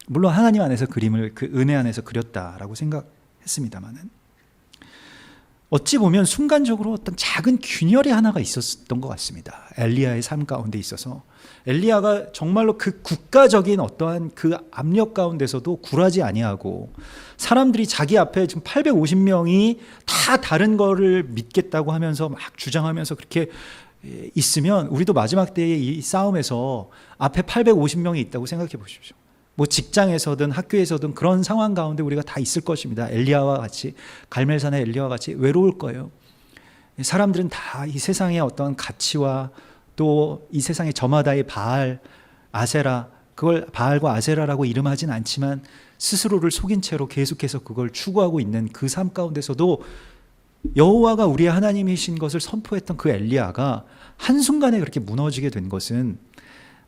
물론 하나님 안에서 그림을 그 은혜 안에서 그렸다라고 생각했습니다만은 어찌 보면 순간적으로 어떤 작은 균열이 하나가 있었던 것 같습니다. 엘리야의 삶 가운데 있어서 엘리야가 정말로 그 국가적인 어떠한 그 압력 가운데서도 굴하지 아니하고 사람들이 자기 앞에 지금 850명이 다 다른 거를 믿겠다고 하면서 막 주장하면서 그렇게 있으면 우리도 마지막 때의 이 싸움에서 앞에 850명이 있다고 생각해 보십시오. 뭐 직장에서든 학교에서든 그런 상황 가운데 우리가 다 있을 것입니다. 엘리야와 같이, 갈멜산의 엘리야와 같이 외로울 거예요. 사람들은 다 이 세상의 어떤 가치와 또 이 세상의 저마다의 바알, 아세라, 그걸 바알과 아세라라고 이름하진 않지만 스스로를 속인 채로 계속해서 그걸 추구하고 있는 그 삶 가운데서도 여호와가 우리의 하나님이신 것을 선포했던 그 엘리야가 한순간에 그렇게 무너지게 된 것은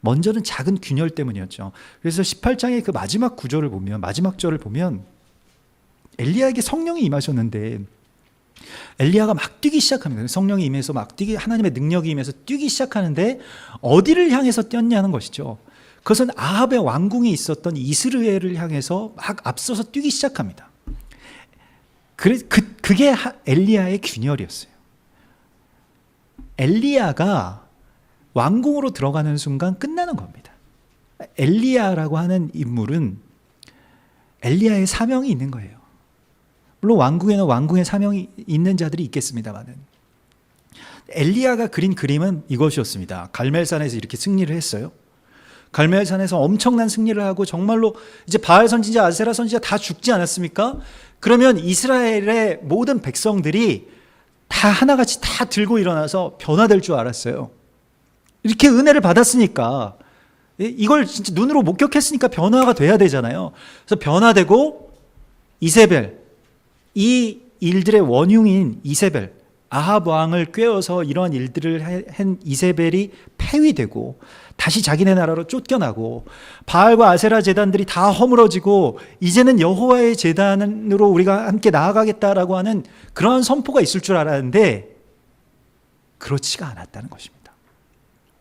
먼저는 작은 균열 때문이었죠. 그래서 18장의 그 마지막 구절을 보면, 마지막 절을 보면 엘리야에게 성령이 임하셨는데 엘리야가 막 뛰기 시작합니다. 성령이 임해서 막 뛰기, 하나님의 능력이 임해서 뛰기 시작하는데 어디를 향해서 뛰었냐는 것이죠. 그것은 아합의 왕궁이 있었던 이스라엘을 향해서 막 앞서서 뛰기 시작합니다. 그게 엘리야의 균열이었어요. 엘리야가 왕궁으로 들어가는 순간 끝나는 겁니다. 엘리야라고 하는 인물은 엘리야의 사명이 있는 거예요. 물론 왕궁에는 왕궁의 사명이 있는 자들이 있겠습니다만은 엘리야가 그린 그림은 이것이었습니다. 갈멜산에서 이렇게 승리를 했어요. 갈멜산에서 엄청난 승리를 하고 정말로 이제 바알 선지자, 아세라 선지자 다 죽지 않았습니까? 그러면 이스라엘의 모든 백성들이 다 하나같이 다 들고 일어나서 변화될 줄 알았어요. 이렇게 은혜를 받았으니까 이걸 진짜 눈으로 목격했으니까 변화가 돼야 되잖아요. 그래서 변화되고 이세벨, 이 일들의 원흉인 이세벨, 아합 왕을 꾀어서 이러한 일들을 한 이세벨이 폐위되고 다시 자기네 나라로 쫓겨나고 바알과 아세라 제단들이 다 허물어지고 이제는 여호와의 제단으로 우리가 함께 나아가겠다라고 하는 그러한 선포가 있을 줄 알았는데 그렇지가 않았다는 것입니다.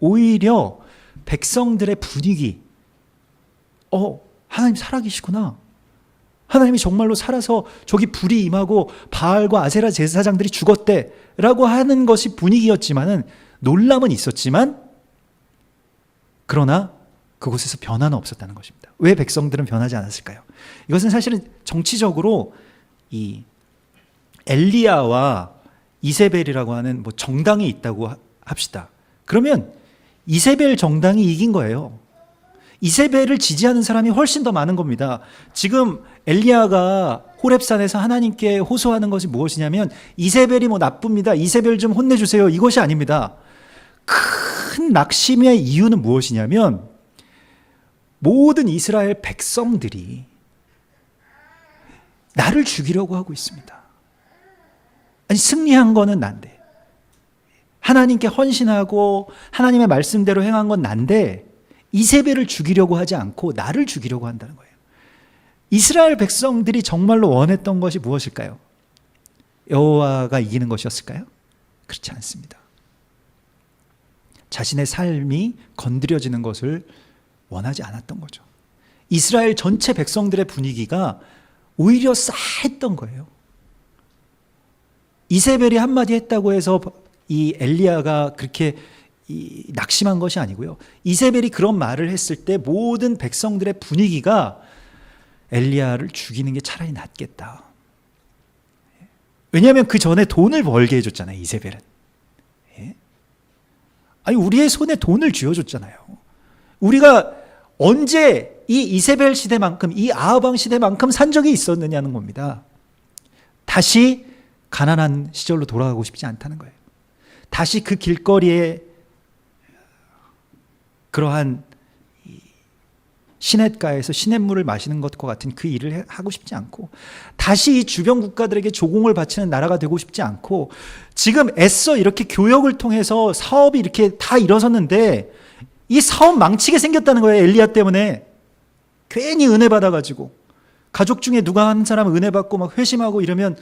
오히려 백성들의 분위기, 하나님 살아계시구나. 하나님이 정말로 살아서 저기 불이 임하고 바알과 아세라 제사장들이 죽었대 라고 하는 것이 분위기였지만은 놀람은 있었지만 그러나 그곳에서 변화는 없었다는 것입니다. 왜 백성들은 변하지 않았을까요? 이것은 사실은 정치적으로 이 엘리야와 이세벨이라고 하는 뭐 정당이 있다고 합시다. 그러면 이세벨 정당이 이긴 거예요. 이세벨을 지지하는 사람이 훨씬 더 많은 겁니다. 지금 엘리야가 호렙산에서 하나님께 호소하는 것이 무엇이냐면 이세벨이 뭐 나쁩니다. 이세벨 좀 혼내주세요. 이것이 아닙니다. 큰 낙심의 이유는 무엇이냐면 모든 이스라엘 백성들이 나를 죽이려고 하고 있습니다. 아니 승리한 거는 난데 하나님께 헌신하고 하나님의 말씀대로 행한 건 난데 이세벨을 죽이려고 하지 않고 나를 죽이려고 한다는 거예요. 이스라엘 백성들이 정말로 원했던 것이 무엇일까요? 여호와가 이기는 것이었을까요? 그렇지 않습니다. 자신의 삶이 건드려지는 것을 원하지 않았던 거죠. 이스라엘 전체 백성들의 분위기가 오히려 싸했던 거예요. 이세벨이 한마디 했다고 해서 이 엘리야가 그렇게 낙심한 것이 아니고요. 이세벨이 그런 말을 했을 때 모든 백성들의 분위기가 엘리야를 죽이는 게 차라리 낫겠다. 왜냐하면 그 전에 돈을 벌게 해줬잖아요. 이세벨은. 아니 우리의 손에 돈을 쥐어줬잖아요. 우리가 언제 이 이세벨 시대만큼 이 아합 왕 시대만큼 산 적이 있었느냐는 겁니다. 다시 가난한 시절로 돌아가고 싶지 않다는 거예요. 다시 그 길거리에 그러한 시냇가에서 시냇물을 마시는 것과 같은 그 일을 하고 싶지 않고 다시 이 주변 국가들에게 조공을 바치는 나라가 되고 싶지 않고 지금 애써 이렇게 교역을 통해서 사업이 이렇게 다 일어섰는데 이 사업 망치게 생겼다는 거예요. 엘리야 때문에. 괜히 은혜 받아가지고 가족 중에 누가 한 사람 은혜 받고 막 회심하고 이러면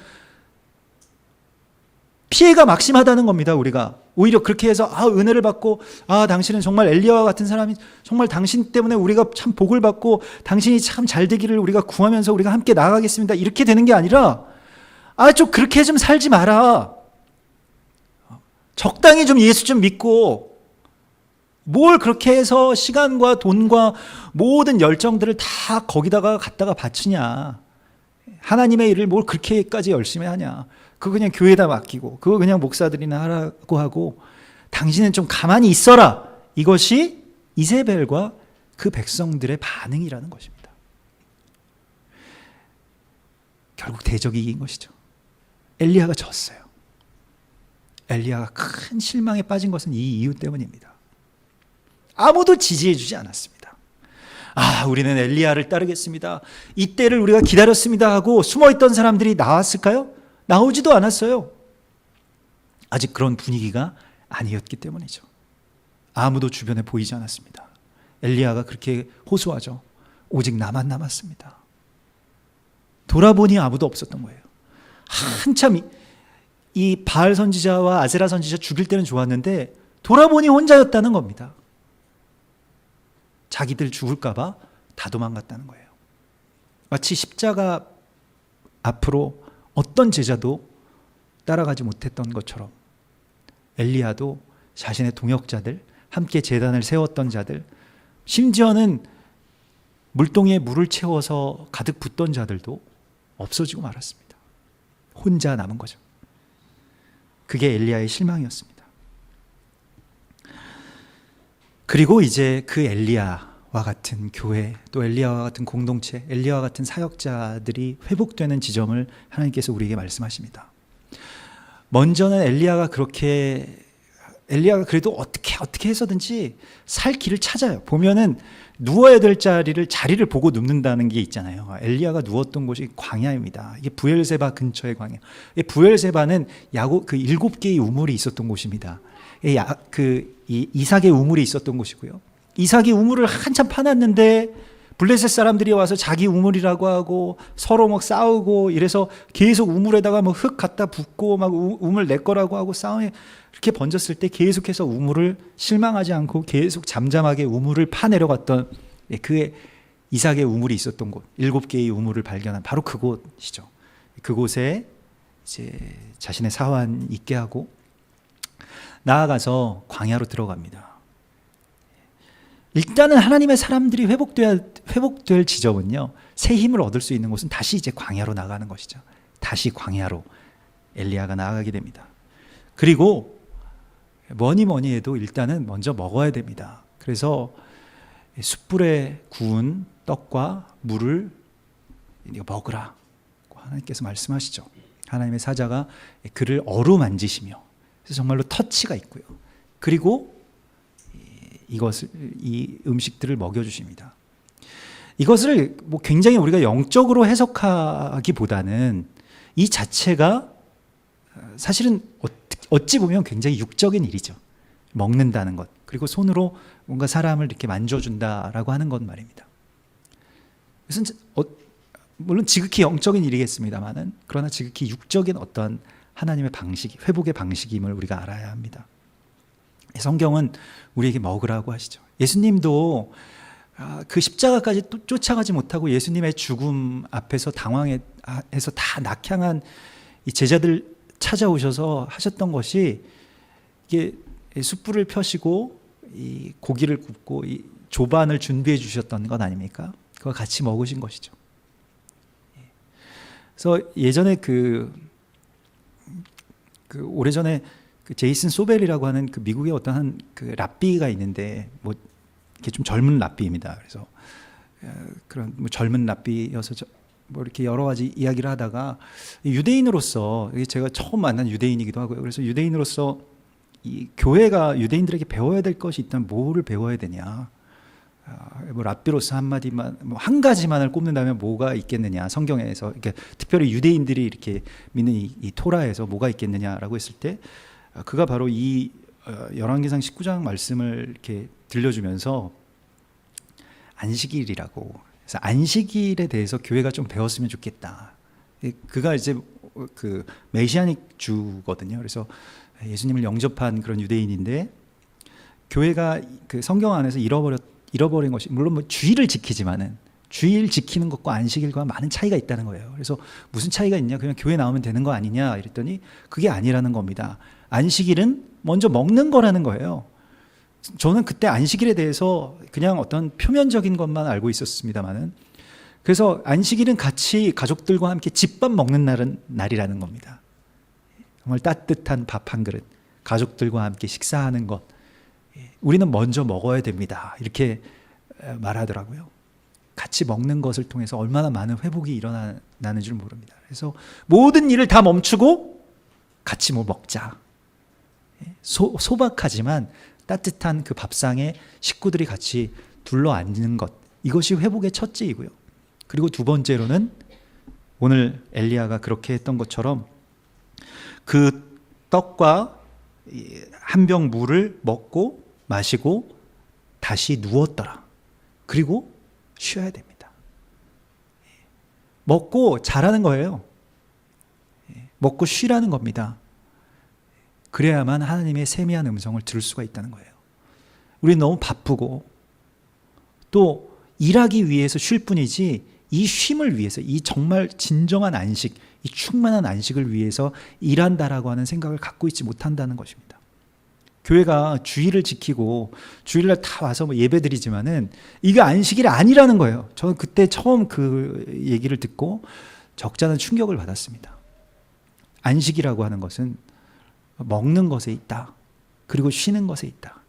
피해가 막심하다는 겁니다. 우리가 오히려 그렇게 해서 은혜를 받고 당신은 정말 엘리야와 같은 사람이 정말 당신 때문에 우리가 참 복을 받고 당신이 참 잘 되기를 우리가 구하면서 우리가 함께 나아가겠습니다. 이렇게 되는 게 아니라 좀 그렇게 좀 살지 마라. 적당히 좀 예수 좀 믿고 뭘 그렇게 해서 시간과 돈과 모든 열정들을 다 거기다가 갖다가 바치냐. 하나님의 일을 뭘 그렇게까지 열심히 하냐. 그거 그냥 교회에다 맡기고 그거 그냥 목사들이나 하라고 하고 당신은 좀 가만히 있어라. 이것이 이세벨과 그 백성들의 반응이라는 것입니다. 결국 대적이 이긴 것이죠. 엘리야가 졌어요. 엘리야가 큰 실망에 빠진 것은 이 이유 때문입니다. 아무도 지지해 주지 않았습니다. 우리는 엘리야를 따르겠습니다. 이때를 우리가 기다렸습니다 하고 숨어있던 사람들이 나왔을까요? 나오지도 않았어요. 아직 그런 분위기가 아니었기 때문이죠. 아무도 주변에 보이지 않았습니다. 엘리야가 그렇게 호소하죠. 오직 나만 남았습니다. 돌아보니 아무도 없었던 거예요. 한참 이 바알 선지자와 아세라 선지자 죽일 때는 좋았는데 돌아보니 혼자였다는 겁니다. 자기들 죽을까 봐 다 도망갔다는 거예요. 마치 십자가 앞으로 어떤 제자도 따라가지 못했던 것처럼 엘리야도 자신의 동역자들, 함께 제단을 세웠던 자들, 심지어는 물동이에 물을 채워서 가득 붓던 자들도 없어지고 말았습니다. 혼자 남은 거죠. 그게 엘리야의 실망이었습니다. 그리고 이제 그 엘리야와 같은 교회, 또 엘리야와 같은 공동체, 엘리야와 같은 사역자들이 회복되는 지점을 하나님께서 우리에게 말씀하십니다. 먼저는 엘리야가 그래도 어떻게 해서든지 살 길을 찾아요. 보면은 누워야 될 자리를 보고 눕는다는 게 있잖아요. 엘리야가 누웠던 곳이 광야입니다. 이게 부엘세바 근처의 광야. 부엘세바는 그 7개의 우물이 있었던 곳입니다. 이삭의 우물이 있었던 곳이고요. 이삭이 우물을 한참 파놨는데 블레셋 사람들이 와서 자기 우물이라고 하고 서로 막 싸우고 이래서 계속 우물에다가 뭐 흙 갖다 붓고 막 우물 내 거라고 하고 싸움이 이렇게 번졌을 때 계속해서 우물을 실망하지 않고 계속 잠잠하게 우물을 파내려갔던 그 이삭의 우물이 있었던 곳, 7개의 우물을 발견한 바로 그곳이죠. 그곳에 이제 자신의 사환 있게 하고 나아가서 광야로 들어갑니다. 일단은 하나님의 사람들이 회복될 지점은요, 새 힘을 얻을 수 있는 곳은 다시 이제 광야로 나가는 것이죠. 다시 광야로 엘리야가 나아가게 됩니다. 그리고 뭐니 해도 일단은 먼저 먹어야 됩니다. 그래서 숯불에 구운 떡과 물을 먹으라 하나님께서 말씀하시죠. 하나님의 사자가 그를 어루만지시며 그래서 정말로 터치가 있고요. 그리고 이 음식들을 먹여주십니다. 이것을 굉장히 우리가 영적으로 해석하기보다는 이 자체가 사실은 어찌 보면 굉장히 육적인 일이죠. 먹는다는 것. 그리고 손으로 뭔가 사람을 이렇게 만져준다라고 하는 것 말입니다. 그래서 물론 지극히 영적인 일이겠습니다만은 그러나 지극히 육적인 어떤 하나님의 회복의 방식임을 우리가 알아야 합니다. 성경은 우리에게 먹으라고 하시죠. 예수님도 그 십자가까지 쫓아가지 못하고 예수님의 죽음 앞에서 당황해서 다 낙향한 이 제자들 찾아오셔서 하셨던 것이 이게 숯불을 펴시고 이 고기를 굽고 이 조반을 준비해 주셨던 것 아닙니까? 그거 같이 먹으신 것이죠. 그래서 예전에 오래전에 제이슨 소벨이라고 하는 그 미국의 어떤 그 랍비가 있는데 이렇게 좀 젊은 랍비입니다. 그래서 그런 젊은 랍비여서 이렇게 여러 가지 이야기를 하다가 유대인으로서 제가 처음 만난 유대인이기도 하고요. 그래서 유대인으로서 이 교회가 유대인들에게 배워야 될 것이 있다면 뭐를 배워야 되냐? 랍비로서 한마디만 한 가지만을 꼽는다면 뭐가 있겠느냐? 성경에서 이렇게 특별히 유대인들이 이렇게 믿는 이 토라에서 뭐가 있겠느냐라고 했을 때 그가 바로 이 열왕기상 19장 말씀을 이렇게 들려주면서 안식일이라고, 그래서 안식일에 대해서 교회가 좀 배웠으면 좋겠다. 그가 이제 그 메시아닉 주거든요. 그래서 예수님을 영접한 그런 유대인인데 교회가 그 성경 안에서 잃어버린 것이 물론 뭐 주일을 지키지만은 주일 지키는 것과 안식일과 많은 차이가 있다는 거예요. 그래서 무슨 차이가 있냐? 그냥 교회 나오면 되는 거 아니냐? 이랬더니 그게 아니라는 겁니다. 안식일은 먼저 먹는 거라는 거예요. 저는 그때 안식일에 대해서 그냥 어떤 표면적인 것만 알고 있었습니다만은 그래서 안식일은 같이 가족들과 함께 집밥 먹는 날이라는 겁니다. 정말 따뜻한 밥 한 그릇, 가족들과 함께 식사하는 것, 우리는 먼저 먹어야 됩니다. 이렇게 말하더라고요. 같이 먹는 것을 통해서 얼마나 많은 회복이 일어나는 줄 모릅니다. 그래서 모든 일을 다 멈추고 같이 뭐 먹자. 소박하지만 따뜻한 그 밥상에 식구들이 같이 둘러앉는 것, 이것이 회복의 첫째이고요. 그리고 두 번째로는 오늘 엘리야가 그렇게 했던 것처럼 그 떡과 한 병 물을 먹고 마시고 다시 누웠더라. 그리고 쉬어야 됩니다. 먹고 자라는 거예요. 먹고 쉬라는 겁니다. 그래야만 하나님의 세미한 음성을 들을 수가 있다는 거예요. 우리는 너무 바쁘고 또 일하기 위해서 쉴 뿐이지 이 쉼을 위해서, 이 정말 진정한 안식, 이 충만한 안식을 위해서 일한다라고 하는 생각을 갖고 있지 못한다는 것입니다. 교회가 주일을 지키고 주일날 다 와서 뭐 예배드리지만은 이게 안식일이 아니라는 거예요. 저는 그때 처음 그 얘기를 듣고 적잖은 충격을 받았습니다. 안식이라고 하는 것은 먹는 것에 있다. 그리고 쉬는 것에 있다.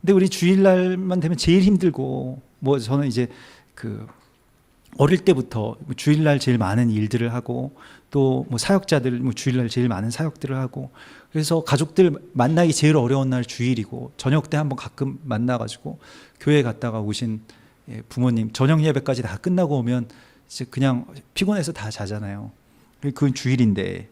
근데 우리 주일날만 되면 제일 힘들고, 뭐 저는 이제 그 어릴 때부터 주일날 제일 많은 일들을 하고 또 뭐 사역자들 뭐 주일날 제일 많은 사역들을 하고, 그래서 가족들 만나기 제일 어려운 날 주일이고, 저녁 때 한번 가끔 만나가지고 교회 갔다가 오신 부모님 저녁 예배까지 다 끝나고 오면 이제 그냥 피곤해서 다 자잖아요. 그건 주일인데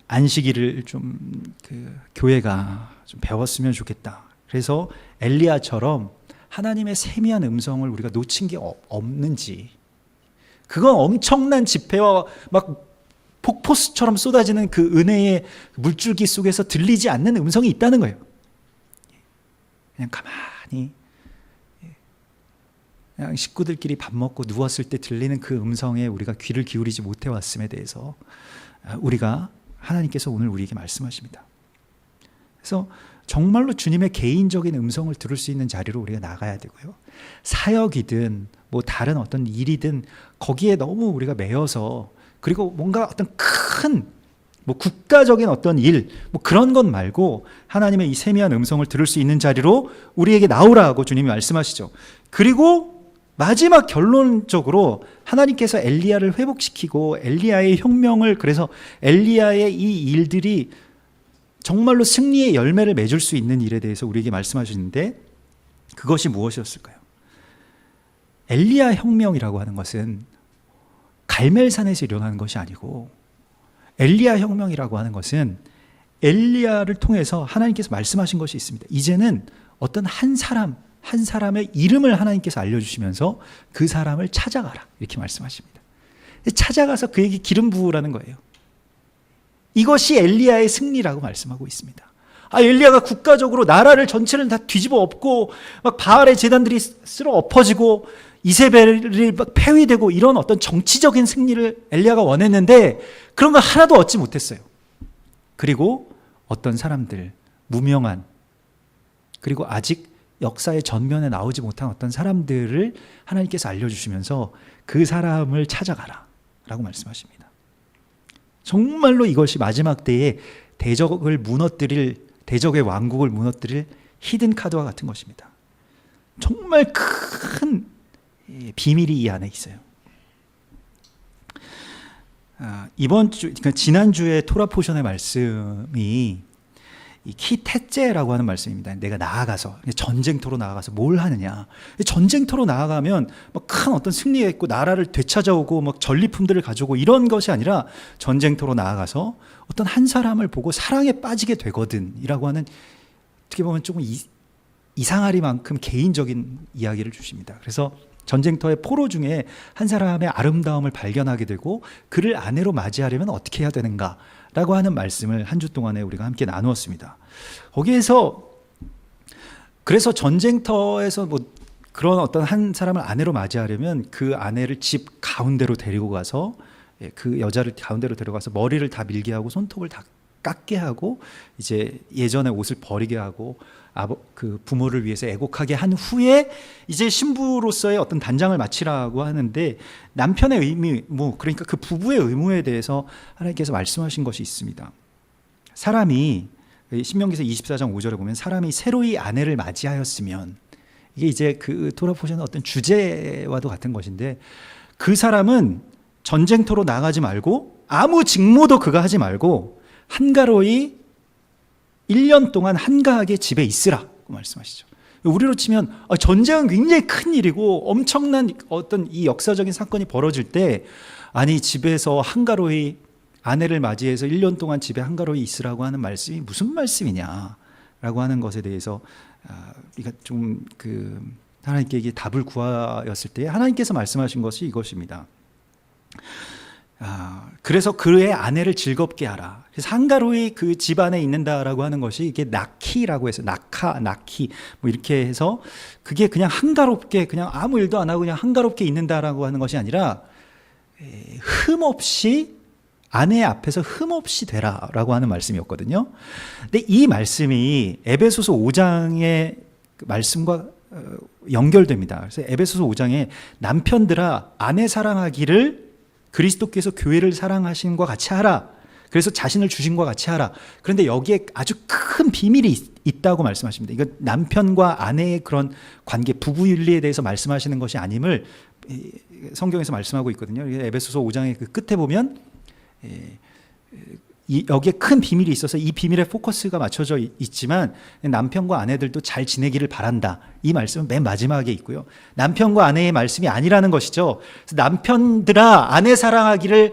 안식일을 좀 그 교회가 좀 배웠으면 좋겠다. 그래서 엘리야처럼 하나님의 세미한 음성을 우리가 놓친 게 없는지, 그건 엄청난 집회와 막 폭포수처럼 쏟아지는 그 은혜의 물줄기 속에서 들리지 않는 음성이 있다는 거예요. 그냥 가만히 그냥 식구들끼리 밥 먹고 누웠을 때 들리는 그 음성에 우리가 귀를 기울이지 못해 왔음에 대해서 우리가 하나님께서 오늘 우리에게 말씀하십니다. 그래서 정말로 주님의 개인적인 음성을 들을 수 있는 자리로 우리가 나가야 되고요. 사역이든 뭐 다른 어떤 일이든 거기에 너무 우리가 매여서, 그리고 뭔가 어떤 큰 뭐 국가적인 어떤 일 뭐 그런 것 말고 하나님의 이 세미한 음성을 들을 수 있는 자리로 우리에게 나오라고 주님이 말씀하시죠. 그리고 마지막 결론적으로 하나님께서 엘리야를 회복시키고 엘리야의 혁명을, 그래서 엘리야의 이 일들이 정말로 승리의 열매를 맺을 수 있는 일에 대해서 우리에게 말씀하시는데, 그것이 무엇이었을까요? 엘리야 혁명이라고 하는 것은 갈멜산에서 일어나는 것이 아니고, 엘리야 혁명이라고 하는 것은 엘리야를 통해서 하나님께서 말씀하신 것이 있습니다. 이제는 어떤 한 사람의 이름을 하나님께서 알려주시면서 그 사람을 찾아가라, 이렇게 말씀하십니다. 찾아가서 그에게 기름 부으라는 거예요. 이것이 엘리야의 승리라고 말씀하고 있습니다. 엘리야가 국가적으로 나라를 전체를 다 뒤집어 엎고 막 바알의 제단들이 쓸어 엎어지고 이세벨이 막 폐위되고 이런 어떤 정치적인 승리를 엘리야가 원했는데 그런 거 하나도 얻지 못했어요. 그리고 어떤 사람들, 무명한, 그리고 아직 역사의 전면에 나오지 못한 어떤 사람들을 하나님께서 알려주시면서 그 사람을 찾아가라 라고 말씀하십니다. 정말로 이것이 마지막 때에 대적의 왕국을 무너뜨릴 히든 카드와 같은 것입니다. 정말 큰 비밀이 이 안에 있어요. 그러니까 지난주에 토라 포션의 말씀이 이 키테제라고 하는 말씀입니다. 내가 나아가서 전쟁터로 나아가서 뭘 하느냐. 전쟁터로 나아가면 막 큰 어떤 승리가 있고 나라를 되찾아오고 막 전리품들을 가져오고 이런 것이 아니라 전쟁터로 나아가서 어떤 한 사람을 보고 사랑에 빠지게 되거든이라고 하는, 어떻게 보면 조금 이상하리만큼 개인적인 이야기를 주십니다. 그래서 전쟁터의 포로 중에 한 사람의 아름다움을 발견하게 되고 그를 아내로 맞이하려면 어떻게 해야 되는가라고 라고 하는 말씀을 한 주 동안에 우리가 함께 나누었습니다. 거기에서 그래서 전쟁터에서 뭐 그런 어떤 한 사람을 아내로 맞이하려면 그 아내를 집 가운데로 데리고 가서 그 여자를 가운데로 데려가서 머리를 다 밀게 하고 손톱을 다 깎게 하고 이제 예전의 옷을 버리게 하고 그 부모를 위해서 애곡하게 한 후에 이제 신부로서의 어떤 단장을 마치라고 하는데 남편의 의미 그러니까 그 부부의 의무에 대해서 하나님께서 말씀하신 것이 있습니다. 사람이 신명기서 24장 5절에 보면 사람이 새로이 아내를 맞이하였으면 이게 이제 그 토라 포션의 어떤 주제와도 같은 것인데 그 사람은 전쟁터로 나가지 말고 아무 직무도 그가 하지 말고 한가로이 1년 동안 한가하게 집에 있으라고 말씀하시죠. 우리로 치면 전쟁은 굉장히 큰 일이고 엄청난 어떤 이 역사적인 사건이 벌어질 때 아니 집에서 한가로이 아내를 맞이해서 1년 동안 집에 한가로이 있으라고 하는 말씀이 무슨 말씀이냐라고 하는 것에 대해서 우리가 좀 하나님께 답을 구하였을 때 하나님께서 말씀하신 것이 이것입니다. 그래서 그의 아내를 즐겁게 하라. 그래서 한가로이 그 집 안에 있는다라고 하는 것이 이게 나키라고 해서 나키 뭐 이렇게 해서 그게 그냥 한가롭게 그냥 아무 일도 안 하고 그냥 한가롭게 있는다라고 하는 것이 아니라 흠없이 아내 앞에서 흠없이 되라라고 하는 말씀이었거든요. 근데 이 말씀이 에베소서 5장의 말씀과 연결됩니다. 그래서 에베소서 5장에 남편들아 아내 사랑하기를 그리스도께서 교회를 사랑하신 것 같이 하라. 그래서 자신을 주신 것 같이 하라. 그런데 여기에 아주 큰 비밀이 있다고 말씀하십니다. 이거 남편과 아내의 그런 관계, 부부윤리에 대해서 말씀하시는 것이 아님을 성경에서 말씀하고 있거든요. 에베소서 5장의 그 끝에 보면 여기에 큰 비밀이 있어서 이 비밀에 포커스가 맞춰져 있지만 남편과 아내들도 잘 지내기를 바란다. 이 말씀은 맨 마지막에 있고요. 남편과 아내의 말씀이 아니라는 것이죠. 그래서 남편들아 아내 사랑하기를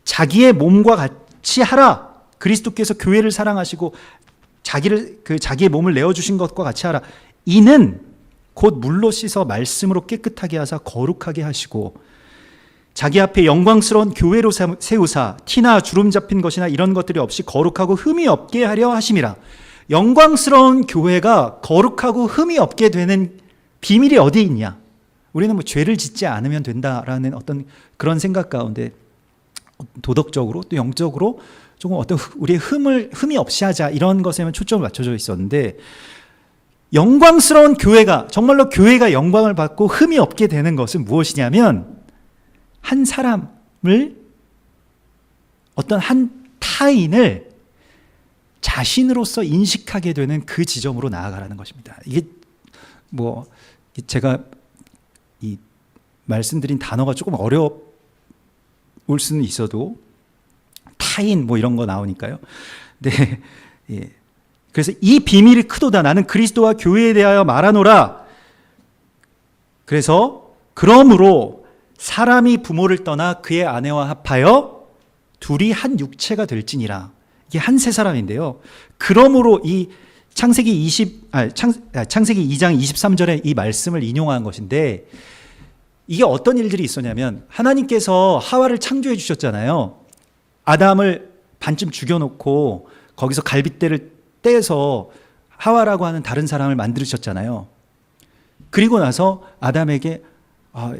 자기의 몸과 같이 하라. 그리스도께서 교회를 사랑하시고 자기의 몸을 내어주신 것과 같이 하라. 이는 곧 물로 씻어 말씀으로 깨끗하게 하사 거룩하게 하시고 자기 앞에 영광스러운 교회로 세우사 티나 주름 잡힌 것이나 이런 것들이 없이 거룩하고 흠이 없게 하려 하심이라. 영광스러운 교회가 거룩하고 흠이 없게 되는 비밀이 어디에 있냐? 우리는 뭐 죄를 짓지 않으면 된다라는 어떤 그런 생각 가운데 도덕적으로 또 영적으로 조금 어떤 우리의 흠이 없이 하자 이런 것에만 초점을 맞춰져 있었는데 영광스러운 교회가 정말로 교회가 영광을 받고 흠이 없게 되는 것은 무엇이냐면 한 사람을 어떤 한 타인을 자신으로서 인식하게 되는 그 지점으로 나아가라는 것입니다. 이게 뭐 제가 이 말씀드린 단어가 조금 어려울 수는 있어도 타인 뭐 이런 거 나오니까요. 네, 예. 그래서 이 비밀이 크도다. 나는 그리스도와 교회에 대하여 말하노라. 그래서 그러므로 사람이 부모를 떠나 그의 아내와 합하여 둘이 한 육체가 될지니라. 이게 한 세 사람인데요. 그러므로 이 창세기 2장 23절에 이 말씀을 인용한 것인데 이게 어떤 일들이 있었냐면 하나님께서 하와를 창조해 주셨잖아요. 아담을 반쯤 죽여놓고 거기서 갈빗대를 떼서 하와라고 하는 다른 사람을 만드셨잖아요. 그리고 나서 아담에게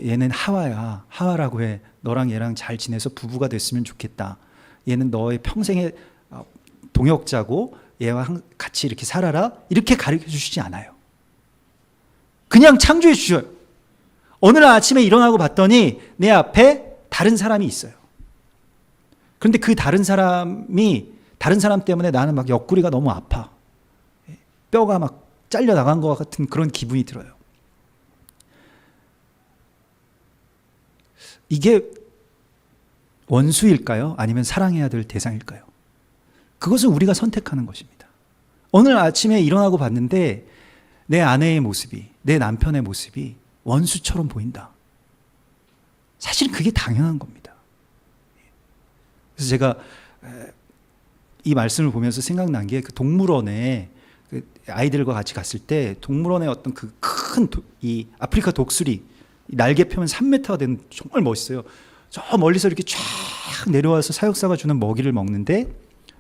얘는 하와야. 하와라고 해. 너랑 얘랑 잘 지내서 부부가 됐으면 좋겠다. 얘는 너의 평생의 동역자고 얘와 같이 이렇게 살아라. 이렇게 가르쳐 주시지 않아요. 그냥 창조해 주셔요. 어느 날 아침에 일어나고 봤더니 내 앞에 다른 사람이 있어요. 그런데 그 다른 사람 때문에 나는 막 옆구리가 너무 아파. 뼈가 막 잘려 나간 것 같은 그런 기분이 들어요. 이게 원수일까요? 아니면 사랑해야 될 대상일까요? 그것은 우리가 선택하는 것입니다. 오늘 아침에 일어나고 봤는데 내 아내의 모습이, 내 남편의 모습이 원수처럼 보인다. 사실 그게 당연한 겁니다. 그래서 제가 이 말씀을 보면서 생각난 게 그 동물원에 그 아이들과 같이 갔을 때 동물원에 어떤 그 큰 이 아프리카 독수리 날개 펴면 3m가 되는 정말 멋있어요. 저 멀리서 이렇게 쫙 내려와서 사육사가 주는 먹이를 먹는데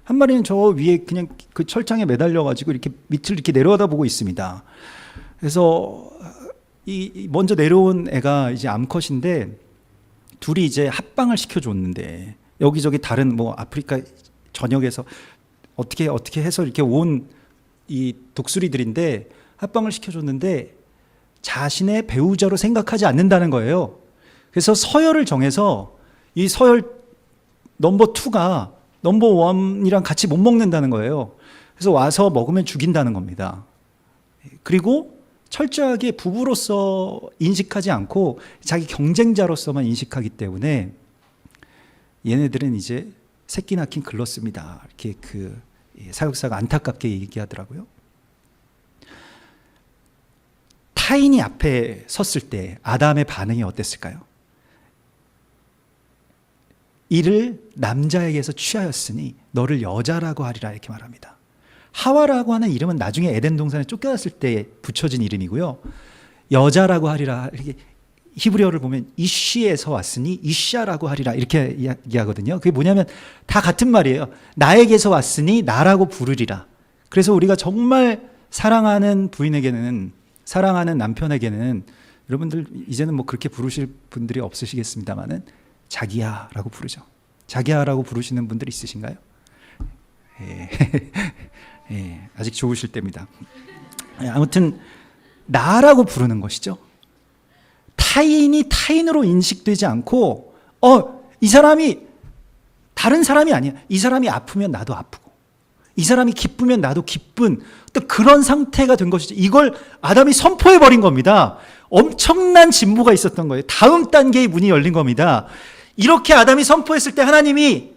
한 마리는 저 위에 그냥 그 철창에 매달려 가지고 이렇게 밑을 이렇게 내려다 보고 있습니다. 그래서 이 먼저 내려온 애가 이제 암컷인데 둘이 이제 합방을 시켜줬는데 여기저기 다른 뭐 아프리카 전역에서 어떻게 해서 이렇게 온 이 독수리들인데 합방을 시켜줬는데 자신의 배우자로 생각하지 않는다는 거예요. 그래서 서열을 정해서 이 서열 넘버 2가 넘버 1이랑 같이 못 먹는다는 거예요. 그래서 와서 먹으면 죽인다는 겁니다. 그리고 철저하게 부부로서 인식하지 않고 자기 경쟁자로서만 인식하기 때문에 얘네들은 이제 새끼 낳긴 글렀습니다. 이렇게 그 사육사가 안타깝게 얘기하더라고요. 타인이 앞에 섰을 때 아담의 반응이 어땠을까요? 이를 남자에게서 취하였으니 너를 여자라고 하리라 이렇게 말합니다. 하와라고 하는 이름은 나중에 에덴 동산에 쫓겨났을 때 붙여진 이름이고요. 여자라고 하리라 이렇게 히브리어를 보면 이쉬에서 왔으니 이샤라고 하리라 이렇게 이야기하거든요. 그게 뭐냐면 다 같은 말이에요. 나에게서 왔으니 나라고 부르리라. 그래서 우리가 정말 사랑하는 부인에게는, 사랑하는 남편에게는, 여러분들 이제는 뭐 그렇게 부르실 분들이 없으시겠습니다만은 자기야라고 부르죠. 자기야라고 부르시는 분들 있으신가요? 예. 예, 아직 좋으실 때입니다. 아무튼 나라고 부르는 것이죠. 타인이 타인으로 인식되지 않고 이 사람이 다른 사람이 아니야. 이 사람이 아프면 나도 아프고 이 사람이 기쁘면 나도 기쁜 또 그런 상태가 된 것이죠. 이걸 아담이 선포해버린 겁니다. 엄청난 진보가 있었던 거예요. 다음 단계의 문이 열린 겁니다. 이렇게 아담이 선포했을 때 하나님이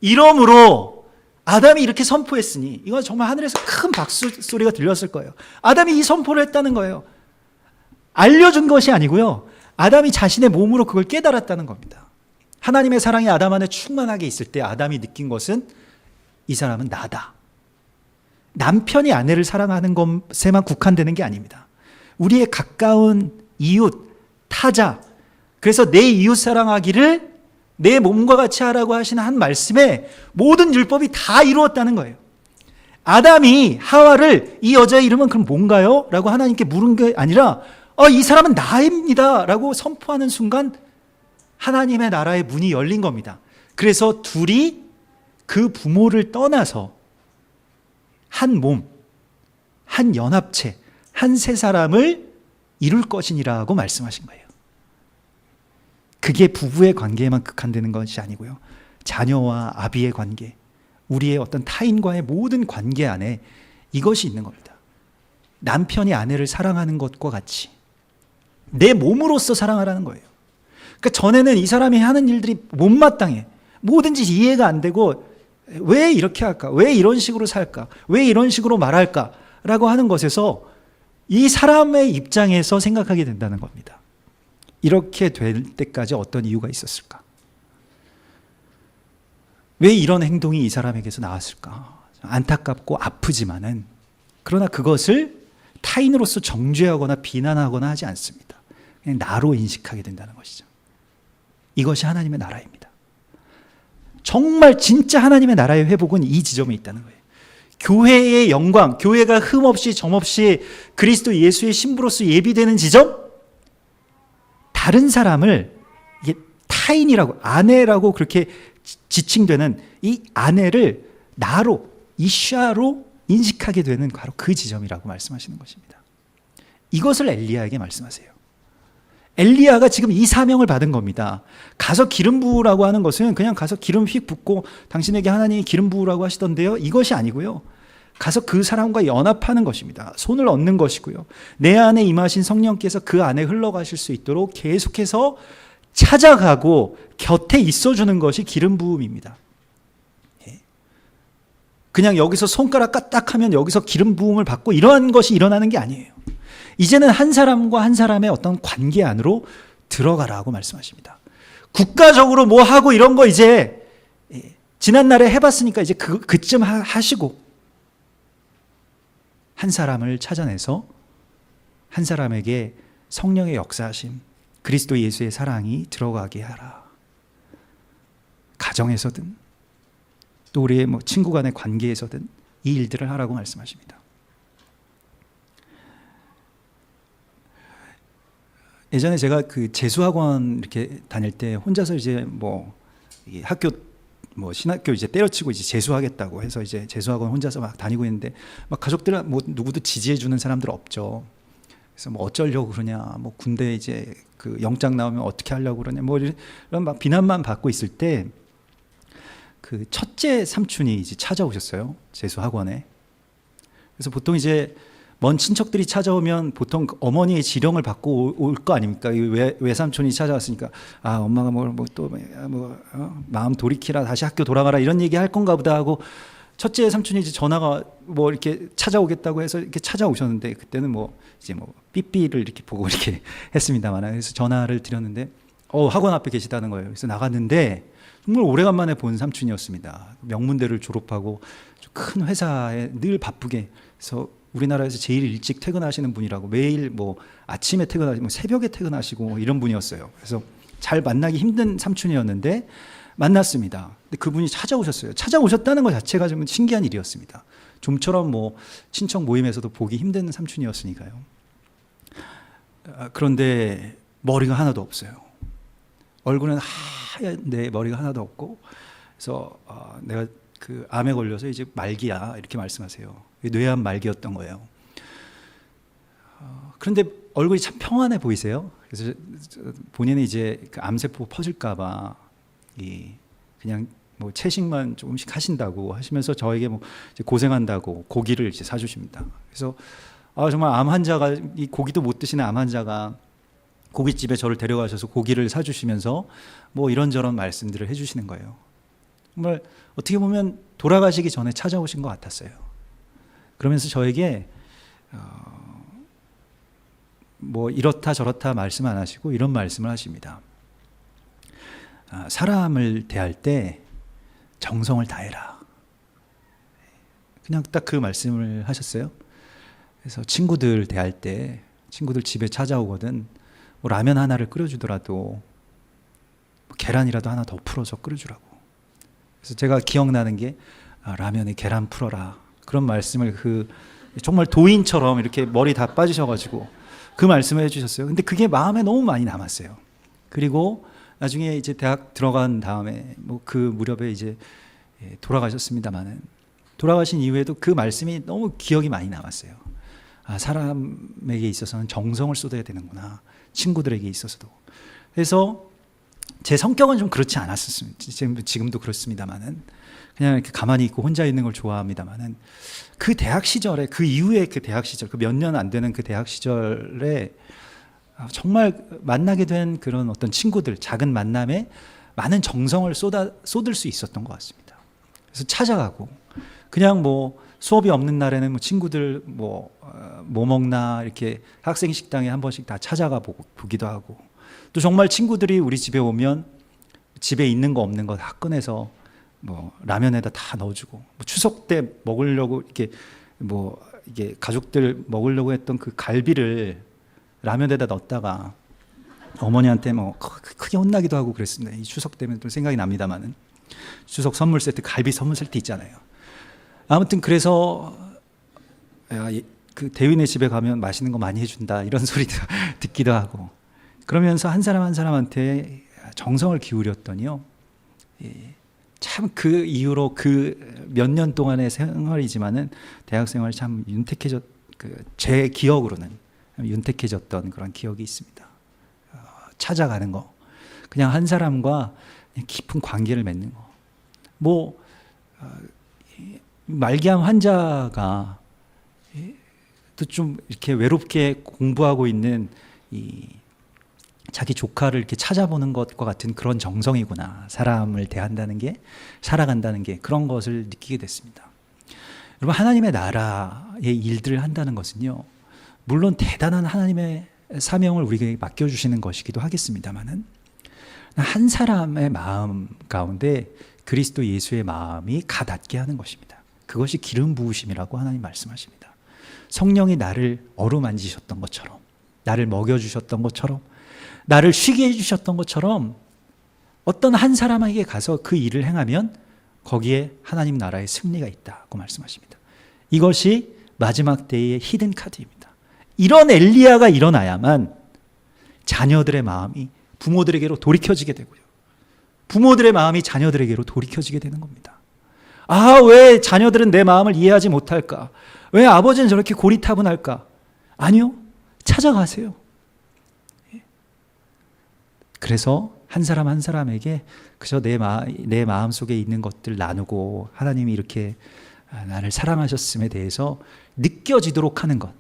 이러므로 아담이 이렇게 선포했으니 이건 정말 하늘에서 큰 박수 소리가 들렸을 거예요. 아담이 이 선포를 했다는 거예요. 알려준 것이 아니고요. 아담이 자신의 몸으로 그걸 깨달았다는 겁니다. 하나님의 사랑이 아담 안에 충만하게 있을 때 아담이 느낀 것은 이 사람은 나다. 남편이 아내를 사랑하는 것에만 국한되는 게 아닙니다. 우리의 가까운 이웃, 타자, 그래서 내 이웃 사랑하기를 내 몸과 같이 하라고 하시는 한 말씀에 모든 율법이 다 이루었다는 거예요. 아담이 하와를 이 여자의 이름은 그럼 뭔가요? 라고 하나님께 물은 게 아니라 이 사람은 나입니다 라고 선포하는 순간 하나님의 나라의 문이 열린 겁니다. 그래서 둘이 그 부모를 떠나서 한 몸, 한 연합체, 한 세 사람을 이룰 것이니라고 말씀하신 거예요. 그게 부부의 관계에만 국한되는 것이 아니고요. 자녀와 아비의 관계, 우리의 어떤 타인과의 모든 관계 안에 이것이 있는 겁니다. 남편이 아내를 사랑하는 것과 같이 내 몸으로서 사랑하라는 거예요. 그러니까 전에는 이 사람이 하는 일들이 못마땅해. 뭐든지 이해가 안 되고 왜 이렇게 할까? 왜 이런 식으로 살까? 왜 이런 식으로 말할까? 라고 하는 것에서 이 사람의 입장에서 생각하게 된다는 겁니다. 이렇게 될 때까지 어떤 이유가 있었을까? 왜 이런 행동이 이 사람에게서 나왔을까? 안타깝고 아프지만은 그러나 그것을 타인으로서 정죄하거나 비난하거나 하지 않습니다. 그냥 나로 인식하게 된다는 것이죠. 이것이 하나님의 나라입니다. 정말 진짜 하나님의 나라의 회복은 이 지점에 있다는 거예요. 교회의 영광, 교회가 흠없이 점없이 그리스도 예수의 신부로서 예비되는 지점, 다른 사람을 이게 타인이라고 아내라고 그렇게 지칭되는 이 아내를 나로 이샤로 인식하게 되는 바로 그 지점이라고 말씀하시는 것입니다. 이것을 엘리야에게 말씀하세요. 엘리야가 지금 이 사명을 받은 겁니다. 가서 기름 부으라고 하는 것은 그냥 가서 기름 휙 붓고 당신에게 하나님이 기름 부으라고 하시던데요. 이것이 아니고요. 가서 그 사람과 연합하는 것입니다. 손을 얻는 것이고요. 내 안에 임하신 성령께서 그 안에 흘러가실 수 있도록 계속해서 찾아가고 곁에 있어주는 것이 기름 부음입니다. 그냥 여기서 손가락 까딱하면 여기서 기름 부음을 받고 이러한 것이 일어나는 게 아니에요. 이제는 한 사람과 한 사람의 어떤 관계 안으로 들어가라고 말씀하십니다. 국가적으로 뭐 하고 이런 거 이제 지난날에 해봤으니까 이제 그쯤 하시고 한 사람을 찾아내서 한 사람에게 성령의 역사하심, 그리스도 예수의 사랑이 들어가게 하라. 가정에서든 또 우리의 뭐 친구 간의 관계에서든 이 일들을 하라고 말씀하십니다. 예전에 제가 그 재수학원 이렇게 다닐 때 혼자서 이제 뭐 학교 뭐 신학교 이제 때려치고 이제 재수하겠다고 해서 이제 재수학원 혼자서 막 다니고 있는데 막 가족들 뭐 누구도 지지해 주는 사람들 없죠. 그래서 뭐 어쩌려고 그러냐, 뭐 군대 이제 그 영장 나오면 어떻게 하려고 그러냐, 뭐 이런 막 비난만 받고 있을 때 그 첫째 삼촌이 이제 찾아오셨어요, 재수학원에. 그래서 보통 이제 먼 친척들이 찾아오면 보통 어머니의 지령을 받고 올 거 아닙니까? 외삼촌이 찾아왔으니까 아 엄마가 마음 돌이키라, 다시 학교 돌아가라 이런 얘기 할 건가 보다 하고 첫째 삼촌이 이제 전화가 뭐 이렇게 찾아오겠다고 해서 이렇게 찾아오셨는데 그때는 뭐 이제 뭐 삐삐를 이렇게 보고 이렇게 했습니다만, 그래서 전화를 드렸는데 학원 앞에 계시다는 거예요. 그래서 나갔는데 정말 오래간만에 본 삼촌이었습니다. 명문대를 졸업하고 큰 회사에 늘 바쁘게, 그래서 우리나라에서 제일 일찍 퇴근하시는 분이라고, 매일 뭐 아침에 퇴근하시고 뭐 새벽에 퇴근하시고 이런 분이었어요. 그래서 잘 만나기 힘든 삼촌이었는데 만났습니다. 근데 그분이 찾아오셨어요. 찾아오셨다는 것 자체가 좀 신기한 일이었습니다. 좀처럼 뭐 친척 모임에서도 보기 힘든 삼촌이었으니까요. 그런데 머리가 하나도 없어요. 얼굴은 하얀데 머리가 하나도 없고, 그래서 내가 그 암에 걸려서 이제 말기야 이렇게 말씀하세요. 뇌암 말기였던 거예요. 그런데 얼굴이 참 평안해 보이세요. 그래서 본인이 이제 그 암세포 퍼질까봐 그냥 뭐 채식만 조금씩 하신다고 하시면서 저에게 뭐 이제 고생한다고 고기를 이제 사주십니다. 그래서 정말 암 환자가, 이 고기도 못 드시는 암 환자가 고깃집에 저를 데려가셔서 고기를 사주시면서 뭐 이런저런 말씀들을 해주시는 거예요. 정말 어떻게 보면 돌아가시기 전에 찾아오신 것 같았어요. 그러면서 저에게 뭐 이렇다 저렇다 말씀 안 하시고 이런 말씀을 하십니다. 사람을 대할 때 정성을 다해라. 그냥 딱 그 말씀을 하셨어요. 그래서 친구들 대할 때, 친구들 집에 찾아오거든 뭐 라면 하나를 끓여주더라도 뭐 계란이라도 하나 더 풀어서 끓여주라고. 그래서 제가 기억나는 게 라면에 계란 풀어라, 그런 말씀을 그 정말 도인처럼 이렇게 머리 다 빠지셔가지고 그 말씀을 해주셨어요. 근데 그게 마음에 너무 많이 남았어요. 그리고 나중에 이제 대학 들어간 다음에 뭐 그 무렵에 이제 돌아가셨습니다만은, 돌아가신 이후에도 그 말씀이 너무 기억이 많이 남았어요. 사람에게 있어서는 정성을 쏟아야 되는구나, 친구들에게 있어서도. 그래서 제 성격은 좀 그렇지 않았었습니다. 지금도 그렇습니다만은, 그냥 이렇게 가만히 있고 혼자 있는 걸 좋아합니다만은, 그 대학 시절에, 그 이후에 그 대학 시절, 그 몇 년 안 되는 그 대학 시절에 정말 만나게 된 그런 어떤 친구들, 작은 만남에 많은 정성을 쏟을 수 있었던 것 같습니다. 그래서 찾아가고, 그냥 뭐 수업이 없는 날에는 뭐 친구들 뭐 먹나 이렇게 학생 식당에 한 번씩 다 찾아가 보기도 하고, 또 정말 친구들이 우리 집에 오면 집에 있는 거 없는 거 다 꺼내서 뭐 라면에다 다 넣어주고, 뭐 추석 때 먹으려고 이렇게 뭐 이게 가족들 먹으려고 했던 그 갈비를 라면에다 넣었다가 어머니한테 뭐 크게 혼나기도 하고 그랬습니다. 이 추석 때문에 또 생각이 납니다만은, 추석 선물 세트, 갈비 선물 세트 있잖아요. 아무튼 그래서 그 대위네 집에 가면 맛있는 거 많이 해준다 이런 소리도 듣기도 하고, 그러면서 한 사람 한 사람한테 정성을 기울였더니요, 참 그 이후로 그 몇 년 동안의 생활이지만은 대학 생활이 참 제 기억으로는 윤택해졌던 그런 기억이 있습니다. 찾아가는 거, 그냥 한 사람과 깊은 관계를 맺는 거. 뭐 말기암 환자가 또 좀 이렇게 외롭게 공부하고 있는 이 자기 조카를 이렇게 찾아보는 것과 같은 그런 정성이구나, 사람을 대한다는 게, 살아간다는 게, 그런 것을 느끼게 됐습니다. 여러분, 하나님의 나라의 일들을 한다는 것은요, 물론 대단한 하나님의 사명을 우리에게 맡겨주시는 것이기도 하겠습니다만은, 한 사람의 마음 가운데 그리스도 예수의 마음이 가닿게 하는 것입니다. 그것이 기름 부으심이라고 하나님 말씀하십니다. 성령이 나를 어루만지셨던 것처럼, 나를 먹여주셨던 것처럼, 나를 쉬게 해주셨던 것처럼 어떤 한 사람에게 가서 그 일을 행하면 거기에 하나님 나라의 승리가 있다고 말씀하십니다. 이것이 마지막 때의 히든 카드입니다. 이런 엘리야가 일어나야만 자녀들의 마음이 부모들에게로 돌이켜지게 되고요, 부모들의 마음이 자녀들에게로 돌이켜지게 되는 겁니다. 아, 왜 자녀들은 내 마음을 이해하지 못할까? 왜 아버지는 저렇게 고리타분할까? 아니요, 찾아가세요. 그래서 한 사람 한 사람에게 그저 내 마음 속에 있는 것들 나누고 하나님이 이렇게 나를 사랑하셨음에 대해서 느껴지도록 하는 것,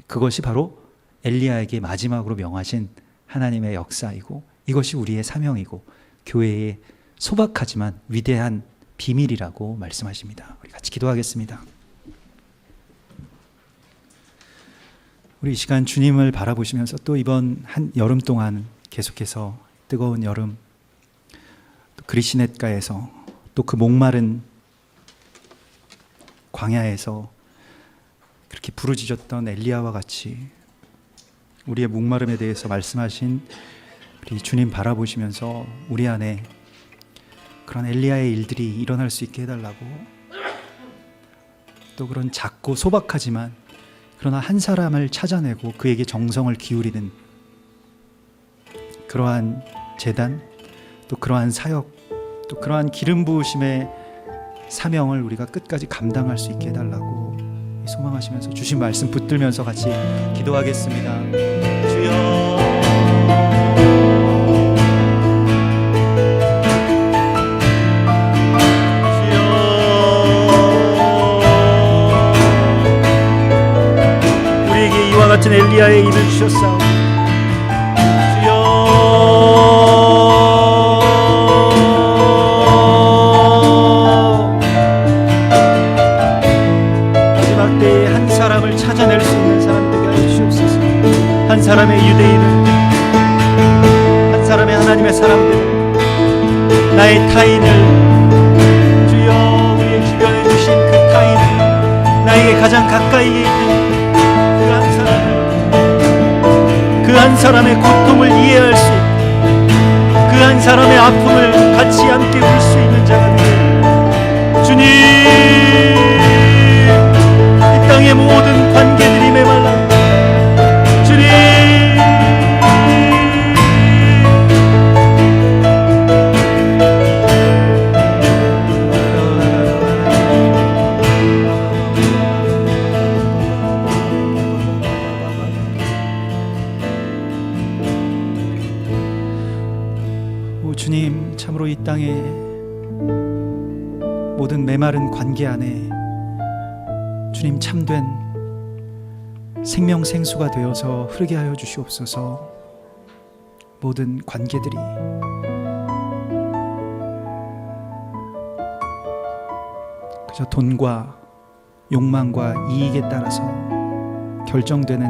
그것이 바로 엘리야에게 마지막으로 명하신 하나님의 역사이고, 이것이 우리의 사명이고 교회의 소박하지만 위대한 비밀이라고 말씀하십니다. 우리 같이 기도하겠습니다. 우리 이 시간 주님을 바라보시면서 또 이번 한 여름 동안 계속해서 뜨거운 여름, 또 그리시넷가에서 또 그 목마른 광야에서 그렇게 부르짖었던 엘리야와 같이 우리의 목마름에 대해서 말씀하신 우리 주님 바라보시면서 우리 안에 그런 엘리야의 일들이 일어날 수 있게 해달라고, 또 그런 작고 소박하지만 그러나 한 사람을 찾아내고 그에게 정성을 기울이는 그러한 제단, 또 그러한 사역, 또 그러한 기름 부으심의 사명을 우리가 끝까지 감당할 수 있게 해달라고 소망하시면서 주신 말씀 붙들면서 같이 기도하겠습니다. 주여, 같은 엘리야의 입을 주셨사오. 주여, 마지막 때에 한 사람을 찾아낼 수 있는 사람 되게 하여 주시옵소서. 한 사람의 유대인을, 한 사람의 하나님의 사람들, 나의 타인을, 주여, 우리의 주변에 주신 그 타인을, 나에게 가장 가까이에 있는 그 한 사람의 고통을 이해할 수 있고 그 한 사람의 아픔을 같이 함께 울 수 있는 자가 되길. 주님, 이 땅의 모든 관계들이 메말라. 주님, 주님, 참으로 이 땅의 모든 메마른 관계 안에 주님 참된 생명생수가 되어서 흐르게 하여 주시옵소서. 모든 관계들이 그저 돈과 욕망과 이익에 따라서 결정되는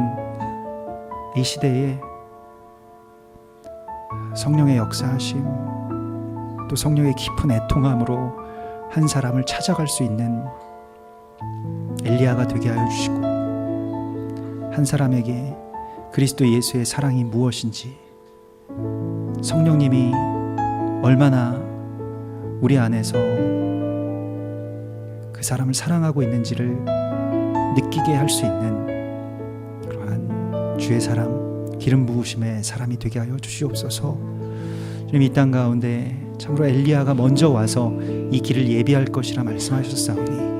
이 시대에 성령의 역사하심, 또 성령의 깊은 애통함으로 한 사람을 찾아갈 수 있는 엘리야가 되게 하여 주시고, 한 사람에게 그리스도 예수의 사랑이 무엇인지, 성령님이 얼마나 우리 안에서 그 사람을 사랑하고 있는지를 느끼게 할 수 있는 그러한 주의 사람, 기름 부으심의 사람이 되게 하여 주시옵소서. 주님, 이 땅 가운데 참으로 엘리야가 먼저 와서 이 길을 예비할 것이라 말씀하셨사오니,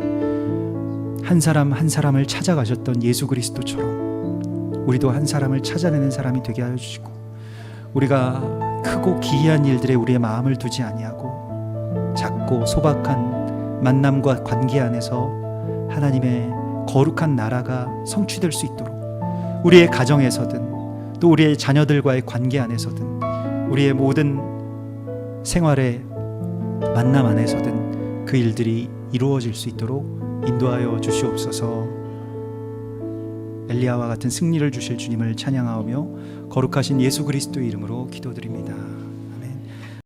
한 사람 한 사람을 찾아가셨던 예수 그리스도처럼 우리도 한 사람을 찾아내는 사람이 되게 하여 주시고, 우리가 크고 기이한 일들에 우리의 마음을 두지 아니하고 작고 소박한 만남과 관계 안에서 하나님의 거룩한 나라가 성취될 수 있도록, 우리의 가정에서든 또 우리의 자녀들과의 관계 안에서든 우리의 모든 생활의 만남 안에서든 그 일들이 이루어질 수 있도록 인도하여 주시옵소서. 엘리야와 같은 승리를 주실 주님을 찬양하오며 거룩하신 예수 그리스도의 이름으로 기도드립니다.